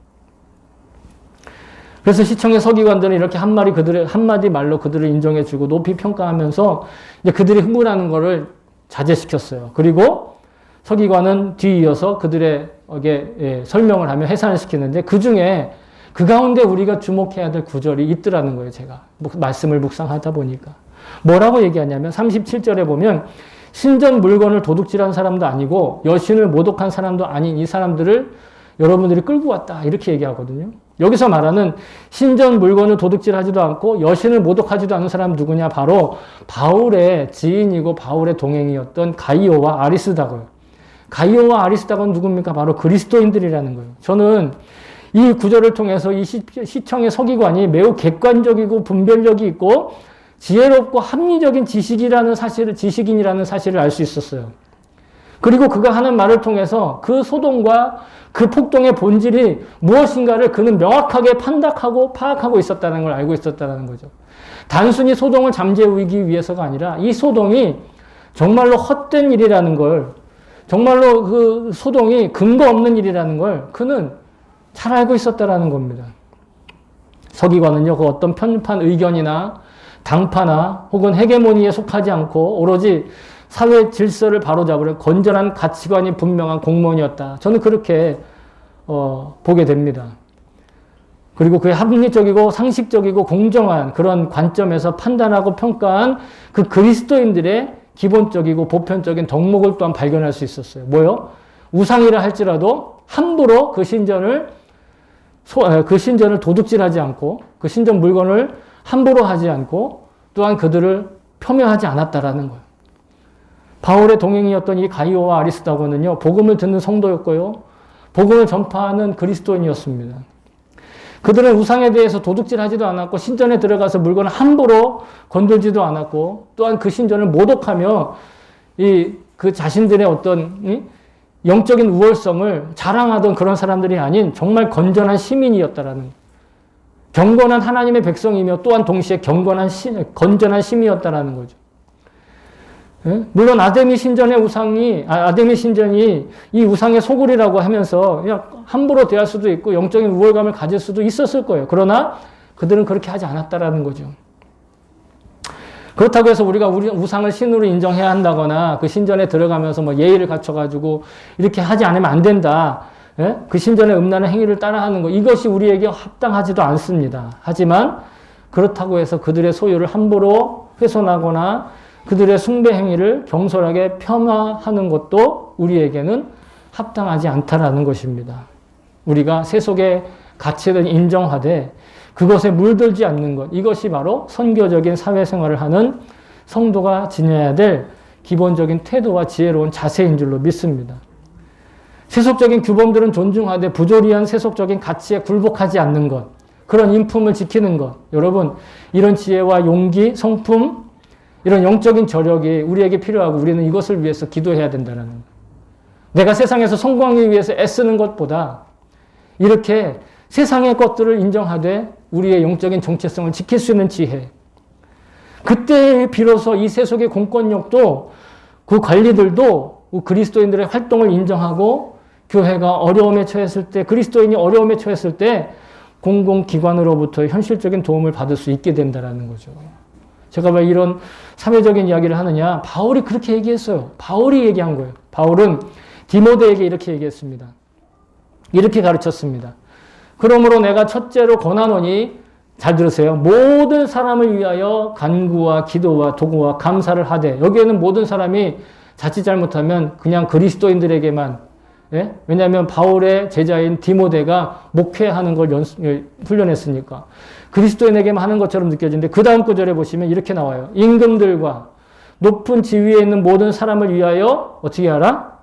그래서 시청의 서기관들은 이렇게 한마디 말로 그들을 인정해주고 높이 평가하면서 이제 그들이 흥분하는 것을 자제시켰어요. 그리고 서기관은 뒤이어서 그들에게 설명을 하며 해산을 시키는데 그 중에 그 가운데 우리가 주목해야 될 구절이 있더라는 거예요. 제가 말씀을 묵상하다 보니까. 뭐라고 얘기하냐면 37절에 보면 신전 물건을 도둑질한 사람도 아니고 여신을 모독한 사람도 아닌 이 사람들을 여러분들이 끌고 왔다. 이렇게 얘기하거든요. 여기서 말하는 신전 물건을 도둑질하지도 않고 여신을 모독하지도 않은 사람 누구냐? 바로 바울의 지인이고 바울의 동행이었던 가이오와 아리스다고요. 가이오와 아리스다고는 누굽니까? 바로 그리스도인들이라는 거예요. 저는 이 구절을 통해서 이 시청의 서기관이 매우 객관적이고 분별력이 있고 지혜롭고 합리적인 지식인이라는 사실을 알 수 있었어요. 그리고 그가 하는 말을 통해서 그 소동과 그 폭동의 본질이 무엇인가를 그는 명확하게 파악하고 있었다는 걸 알고 있었다는 거죠. 단순히 소동을 잠재우기 위해서가 아니라 이 소동이 정말로 헛된 일이라는 걸, 정말로 그 소동이 근거 없는 일이라는 걸 그는 잘 알고 있었다라는 겁니다. 서기관은요, 그 어떤 편파 의견이나 당파나 혹은 헤게모니에 속하지 않고 오로지 사회 질서를 바로잡으려 건전한 가치관이 분명한 공무원이었다. 저는 그렇게 보게 됩니다. 그리고 그의 합리적이고 상식적이고 공정한 그런 관점에서 판단하고 평가한 그 그리스도인들의 기본적이고 보편적인 덕목을 또한 발견할 수 있었어요. 뭐요? 우상이라 할지라도 함부로 그 신전을 도둑질하지 않고 그 신전 물건을 함부로 하지 않고 또한 그들을 폄훼하지 않았다라는 거예요. 바울의 동행이었던 이 가이오와 아리스다고는요, 복음을 듣는 성도였고요, 복음을 전파하는 그리스도인이었습니다. 그들은 우상에 대해서 도둑질하지도 않았고 신전에 들어가서 물건을 함부로 건들지도 않았고 또한 그 신전을 모독하며 그 자신들의 어떤 영적인 우월성을 자랑하던 그런 사람들이 아닌 정말 건전한 시민이었다라는, 경건한 하나님의 백성이며 또한 동시에 건전한 시민이었다라는 거죠. 물론 아데미 신전이 이 우상의 소굴이라고 하면서 그냥 함부로 대할 수도 있고 영적인 우월감을 가질 수도 있었을 거예요. 그러나 그들은 그렇게 하지 않았다라는 거죠. 그렇다고 해서 우리가 우상을 신으로 인정해야 한다거나 그 신전에 들어가면서 뭐 예의를 갖춰가지고 이렇게 하지 않으면 안 된다. 예? 그 신전의 음란한 행위를 따라하는 것, 이것이 우리에게 합당하지도 않습니다. 하지만 그렇다고 해서 그들의 소유를 함부로 훼손하거나 그들의 숭배 행위를 경솔하게 폄하하는 것도 우리에게는 합당하지 않다라는 것입니다. 우리가 세속의 가치를 인정하되 그것에 물들지 않는 것, 이것이 바로 선교적인 사회생활을 하는 성도가 지녀야 될 기본적인 태도와 지혜로운 자세인 줄로 믿습니다. 세속적인 규범들은 존중하되 부조리한 세속적인 가치에 굴복하지 않는 것, 그런 인품을 지키는 것, 여러분 이런 지혜와 용기, 성품, 이런 영적인 저력이 우리에게 필요하고 우리는 이것을 위해서 기도해야 된다는 거예요. 내가 세상에서 성공하기 위해서 애쓰는 것보다 이렇게 세상의 것들을 인정하되 우리의 영적인 정체성을 지킬 수 있는 지혜, 그때 비로소 이 세속의 공권력도 그 관리들도 그리스도인들의 활동을 인정하고 교회가 어려움에 처했을 때, 그리스도인이 어려움에 처했을 때 공공기관으로부터 현실적인 도움을 받을 수 있게 된다는 거죠. 제가 왜 이런 사회적인 이야기를 하느냐? 바울이 그렇게 얘기했어요. 바울이 얘기한 거예요. 바울은 디모데에게 이렇게 얘기했습니다. 이렇게 가르쳤습니다. 그러므로 내가 첫째로 권하노니, 잘 들으세요. 모든 사람을 위하여 간구와 기도와 도구와 감사를 하되, 여기에는 모든 사람이 자칫 잘못하면 그냥 그리스도인들에게만, 예? 왜냐하면 바울의 제자인 디모데가 목회하는 걸 훈련했으니까 그리스도인에게만 하는 것처럼 느껴지는데, 그 다음 구절에 보시면 이렇게 나와요. 임금들과 높은 지위에 있는 모든 사람을 위하여 어떻게 하라?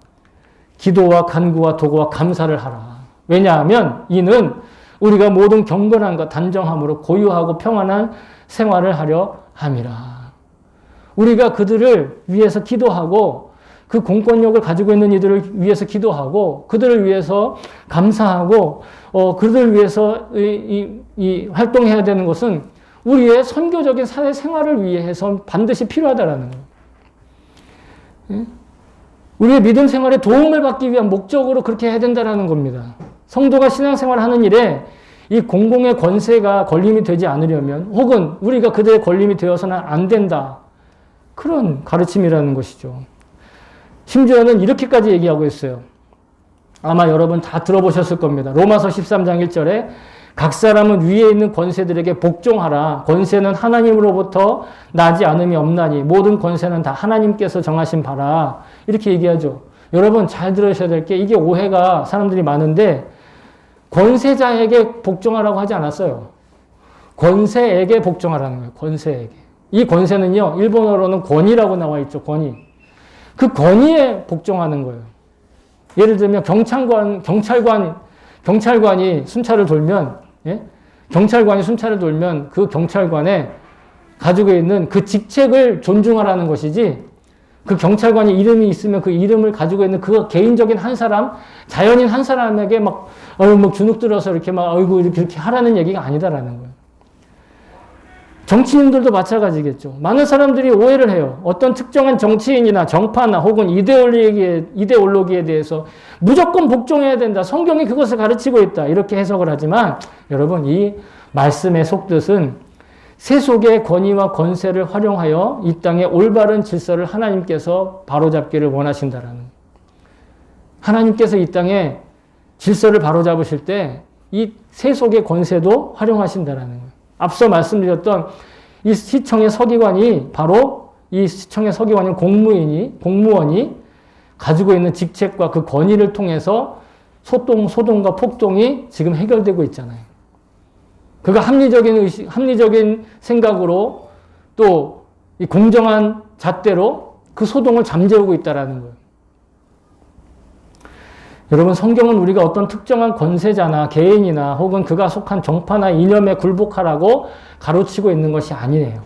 기도와 간구와 도구와 감사를 하라. 왜냐하면 이는 우리가 모든 경건함과 단정함으로 고유하고 평안한 생활을 하려 함이라. 우리가 그들을 위해서 기도하고 그 공권력을 가지고 있는 이들을 위해서 기도하고 그들을 위해서 감사하고 그들을 위해서 이 활동해야 되는 것은 우리의 선교적인 사회 생활을 위해서 반드시 필요하다라는 거예요. 우리의 믿음 생활에 도움을 받기 위한 목적으로 그렇게 해야 된다는 겁니다. 성도가 신앙생활을 하는 일에 이 공공의 권세가 걸림이 되지 않으려면 혹은 우리가 그들의 걸림이 되어서는 안 된다. 그런 가르침이라는 것이죠. 심지어는 이렇게까지 얘기하고 있어요. 아마 여러분 다 들어보셨을 겁니다. 로마서 13장 1절에 각 사람은 위에 있는 권세들에게 복종하라. 권세는 하나님으로부터 나지 않음이 없나니 모든 권세는 다 하나님께서 정하신 바라. 이렇게 얘기하죠. 여러분 잘 들으셔야 될 게 이게 오해가 사람들이 많은데 권세자에게 복종하라고 하지 않았어요. 권세에게 복종하라는 거예요. 권세에게. 이 권세는요. 일본어로는 권위라고 나와 있죠. 권위. 그 권위에 복종하는 거예요. 예를 들면 경찰관이 순찰을 돌면, 예? 경찰관이 순찰을 돌면 그 경찰관에 가지고 있는 그 직책을 존중하라는 것이지, 그 경찰관이 이름이 있으면 그 이름을 가지고 있는 그 개인적인 한 사람, 자연인 한 사람에게 막 주눅 들어서 이렇게 이렇게 하라는 얘기가 아니다라는 거예요. 정치인들도 마찬가지겠죠. 많은 사람들이 오해를 해요. 어떤 특정한 정치인이나 정파나 혹은 이데올로기에 대해서 무조건 복종해야 된다. 성경이 그것을 가르치고 있다. 이렇게 해석을 하지만 여러분 이 말씀의 속뜻은 세속의 권위와 권세를 활용하여 이 땅의 올바른 질서를 하나님께서 바로잡기를 원하신다라는 거예요. 하나님께서 이 땅에 질서를 바로잡으실 때 이 세속의 권세도 활용하신다라는 거예요. 앞서 말씀드렸던 이 시청의 서기관이 바로 이 시청의 서기관인 공무원이 가지고 있는 직책과 그 권위를 통해서 소동과 폭동이 지금 해결되고 있잖아요. 그가 합리적인 생각으로 또 이 공정한 잣대로 그 소동을 잠재우고 있다라는 거예요. 여러분 성경은 우리가 어떤 특정한 권세자나 개인이나 혹은 그가 속한 정파나 이념에 굴복하라고 가르치고 있는 것이 아니에요.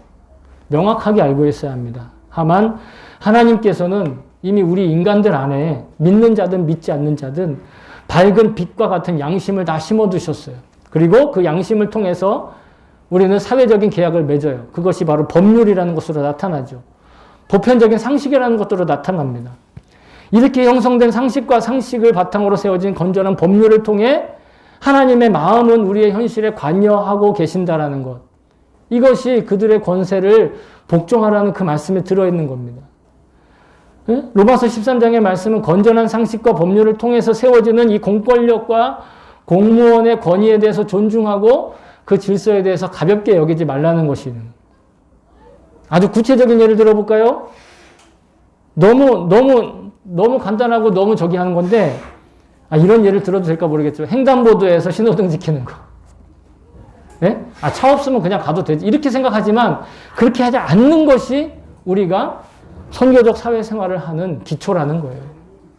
명확하게 알고 있어야 합니다. 다만 하나님께서는 이미 우리 인간들 안에 믿는 자든 믿지 않는 자든 밝은 빛과 같은 양심을 다 심어두셨어요. 그리고 그 양심을 통해서 우리는 사회적인 계약을 맺어요. 그것이 바로 법률이라는 것으로 나타나죠. 보편적인 상식이라는 것으로 나타납니다. 이렇게 형성된 상식과 상식을 바탕으로 세워진 건전한 법률을 통해 하나님의 마음은 우리의 현실에 관여하고 계신다라는 것. 이것이 그들의 권세를 복종하라는 그 말씀에 들어있는 겁니다. 로마서 13장의 말씀은 건전한 상식과 법률을 통해서 세워지는 이 공권력과 공무원의 권위에 대해서 존중하고 그 질서에 대해서 가볍게 여기지 말라는 것이는. 아주 구체적인 예를 들어볼까요? 너무 간단하고 너무 저기 하는 건데, 이런 예를 들어도 될까 모르겠지만, 횡단보도에서 신호등 지키는 거. 네? 차 없으면 그냥 가도 되지. 이렇게 생각하지만, 그렇게 하지 않는 것이 우리가 선교적 사회생활을 하는 기초라는 거예요.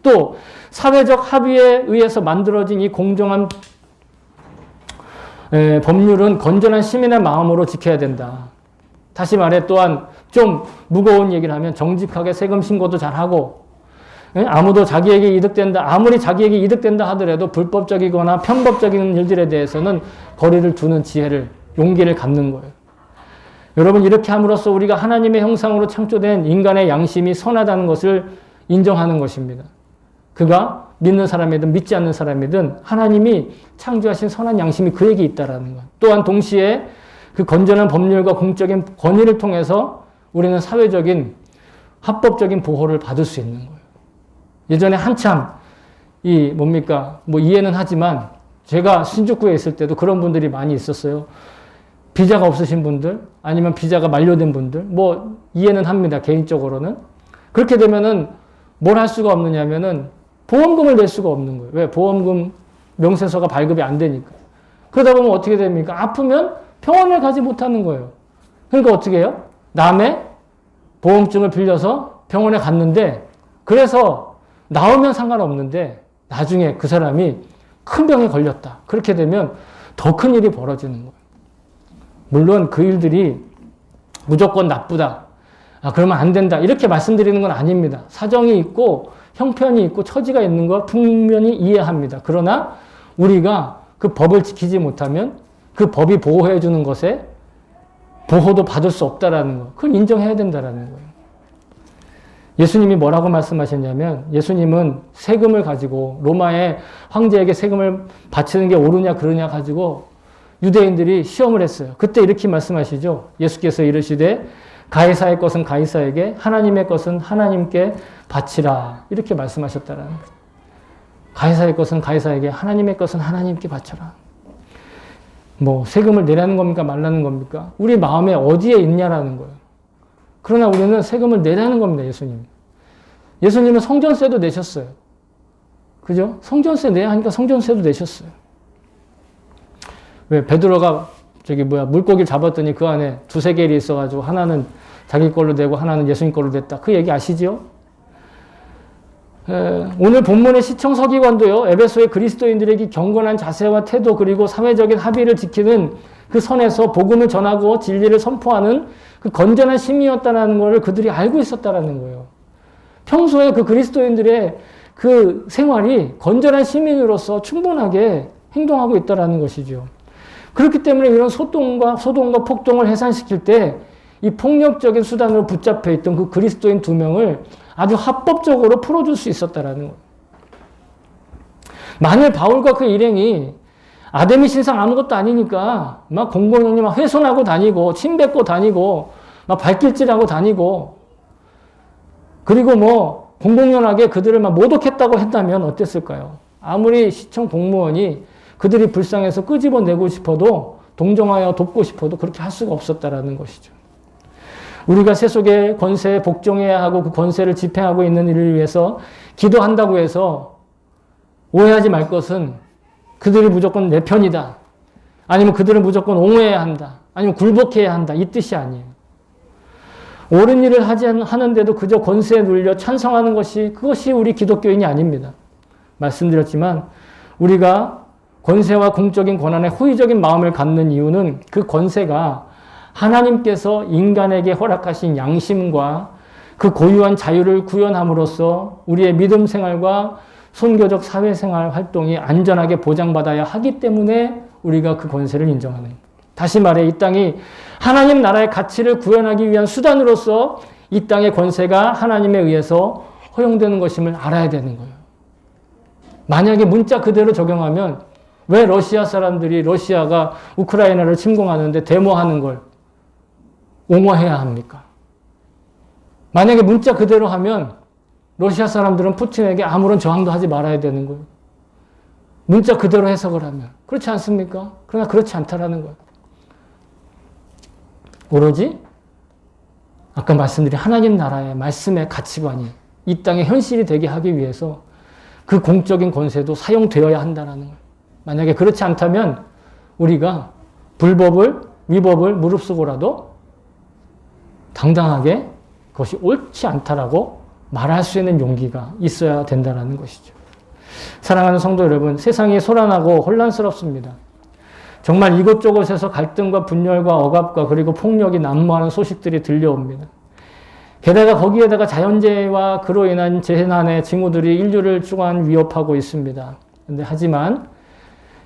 또, 사회적 합의에 의해서 만들어진 이 공정한 법률은 건전한 시민의 마음으로 지켜야 된다. 다시 말해 또한 좀 무거운 얘기를 하면 정직하게 세금 신고도 잘하고, 아무리 자기에게 이득된다 하더라도 불법적이거나 편법적인 일들에 대해서는 거리를 두는 지혜를, 용기를 갖는 거예요. 여러분 이렇게 함으로써 우리가 하나님의 형상으로 창조된 인간의 양심이 선하다는 것을 인정하는 것입니다. 그가 믿는 사람이든 믿지 않는 사람이든 하나님이 창조하신 선한 양심이 그에게 있다라는 것. 또한 동시에 그 건전한 법률과 공적인 권위를 통해서 우리는 사회적인 합법적인 보호를 받을 수 있는 거예요. 예전에 한참 이해는 하지만 제가 신주쿠에 있을 때도 그런 분들이 많이 있었어요. 비자가 없으신 분들, 아니면 비자가 만료된 분들, 이해는 합니다. 개인적으로는. 그렇게 되면은 뭘 할 수가 없느냐면은 보험금을 낼 수가 없는 거예요. 왜? 보험금 명세서가 발급이 안 되니까. 그러다 보면 어떻게 됩니까? 아프면 병원을 가지 못하는 거예요. 그러니까 어떻게 해요? 남의 보험증을 빌려서 병원에 갔는데, 그래서 나오면 상관없는데 나중에 그 사람이 큰 병에 걸렸다. 그렇게 되면 더 큰 일이 벌어지는 거예요. 물론 그 일들이 무조건 나쁘다. 그러면 안 된다. 이렇게 말씀드리는 건 아닙니다. 사정이 있고 형편이 있고 처지가 있는 거 분명히 이해합니다. 그러나 우리가 그 법을 지키지 못하면 그 법이 보호해 주는 것에 보호도 받을 수 없다라는 거. 그걸 인정해야 된다라는 거예요. 예수님이 뭐라고 말씀하셨냐면 예수님은 세금을 가지고 로마의 황제에게 세금을 바치는 게 옳으냐 그러냐 가지고 유대인들이 시험을 했어요. 그때 이렇게 말씀하시죠. 예수께서 이르시되 가이사의 것은 가이사에게 하나님의 것은 하나님께 바치라. 이렇게 말씀하셨다라는 거예요. 가이사의 것은 가이사에게 하나님의 것은 하나님께 바쳐라. 뭐 세금을 내라는 겁니까 말라는 겁니까? 우리 마음에 어디에 있냐라는 거예요. 그러나 우리는 세금을 내라는 겁니다. 예수님은 성전세도 내셨어요. 그죠? 성전세 내야 하니까 성전세도 내셨어요. 왜 베드로가 물고기를 잡았더니 그 안에 두세 개일이 있어가지고 하나는 자기 걸로 되고 하나는 예수님 걸로 됐다. 그 얘기 아시죠? 오늘 본문의 시청 서기관도요. 에베소의 그리스도인들에게 경건한 자세와 태도 그리고 사회적인 합의를 지키는 그 선에서 복음을 전하고 진리를 선포하는 그 건전한 시민이었다는 것을 그들이 알고 있었다는 거예요. 평소에 그 그리스도인들의 그 생활이 건전한 시민으로서 충분하게 행동하고 있다는 것이죠. 그렇기 때문에 이런 소동과 폭동을 해산시킬 때 이 폭력적인 수단으로 붙잡혀 있던 그 그리스도인 2명을 아주 합법적으로 풀어줄 수 있었다는 거예요. 만일 바울과 그 일행이 아데미 신상 아무것도 아니니까 막 공공연히 막 훼손하고 다니고 침 뱉고 다니고 막 발길질하고 다니고 그리고 뭐 공공연하게 그들을 막 모독했다고 했다면 어땠을까요? 아무리 시청 공무원이 그들이 불쌍해서 끄집어내고 싶어도 동정하여 돕고 싶어도 그렇게 할 수가 없었다라는 것이죠. 우리가 세속의 권세에 복종해야 하고 그 권세를 집행하고 있는 일을 위해서 기도한다고 해서 오해하지 말 것은 그들이 무조건 내 편이다. 아니면 그들은 무조건 옹호해야 한다. 아니면 굴복해야 한다. 이 뜻이 아니에요. 옳은 일을 하는데도 그저 권세에 눌려 찬성하는 그것이 우리 기독교인이 아닙니다. 말씀드렸지만 우리가 권세와 공적인 권한에 호의적인 마음을 갖는 이유는 그 권세가 하나님께서 인간에게 허락하신 양심과 그 고유한 자유를 구현함으로써 우리의 믿음 생활과 선교적 사회생활 활동이 안전하게 보장받아야 하기 때문에 우리가 그 권세를 인정하는 거예요. 다시 말해 이 땅이 하나님 나라의 가치를 구현하기 위한 수단으로서 이 땅의 권세가 하나님에 의해서 허용되는 것임을 알아야 되는 거예요. 만약에 문자 그대로 적용하면 왜 러시아 사람들이 러시아가 우크라이나를 침공하는데 데모하는 걸 옹호해야 합니까? 만약에 문자 그대로 하면 러시아 사람들은 푸틴에게 아무런 저항도 하지 말아야 되는 거예요. 문자 그대로 해석을 하면. 그렇지 않습니까? 그러나 그렇지 않다라는 거예요. 오로지 아까 말씀드린 하나님 나라의 말씀의 가치관이 이 땅의 현실이 되게 하기 위해서 그 공적인 권세도 사용되어야 한다는 거예요. 만약에 그렇지 않다면 우리가 위법을 무릅쓰고라도 당당하게 그것이 옳지 않다라고 말할 수 있는 용기가 있어야 된다는 것이죠. 사랑하는 성도 여러분, 세상이 소란하고 혼란스럽습니다. 정말 이곳저곳에서 갈등과 분열과 억압과 그리고 폭력이 난무하는 소식들이 들려옵니다. 게다가 거기에다가 자연재해와 그로 인한 재난의 징후들이 인류를 주간 위협하고 있습니다. 하지만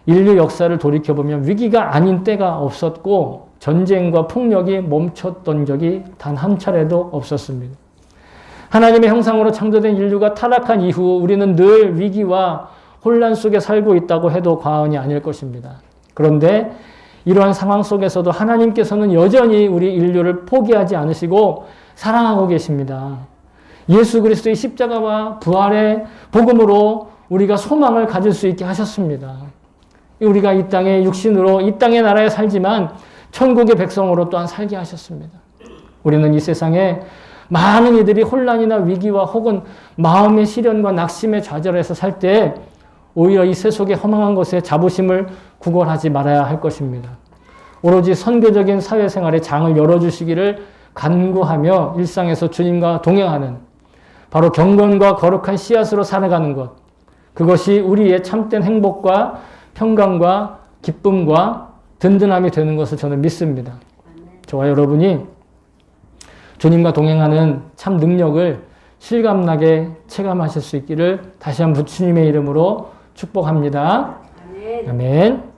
인류 역사를 돌이켜보면 위기가 아닌 때가 없었고 전쟁과 폭력이 멈췄던 적이 단 한 차례도 없었습니다. 하나님의 형상으로 창조된 인류가 타락한 이후 우리는 늘 위기와 혼란 속에 살고 있다고 해도 과언이 아닐 것입니다. 그런데 이러한 상황 속에서도 하나님께서는 여전히 우리 인류를 포기하지 않으시고 사랑하고 계십니다. 예수 그리스도의 십자가와 부활의 복음으로 우리가 소망을 가질 수 있게 하셨습니다. 우리가 이 땅의 육신으로 이 땅의 나라에 살지만 천국의 백성으로 또한 살게 하셨습니다. 우리는 이 세상에 많은 이들이 혼란이나 위기와 혹은 마음의 시련과 낙심에 좌절해서 살 때 오히려 이 세속의 허망한 것에 자부심을 구걸하지 말아야 할 것입니다. 오로지 선교적인 사회생활의 장을 열어주시기를 간구하며 일상에서 주님과 동행하는 바로 경건과 거룩한 씨앗으로 살아가는 것, 그것이 우리의 참된 행복과 평강과 기쁨과 든든함이 되는 것을 저는 믿습니다. 저와 여러분이 주님과 동행하는 참 능력을 실감나게 체감하실 수 있기를 다시 한번 주님의 이름으로 축복합니다. 아멘.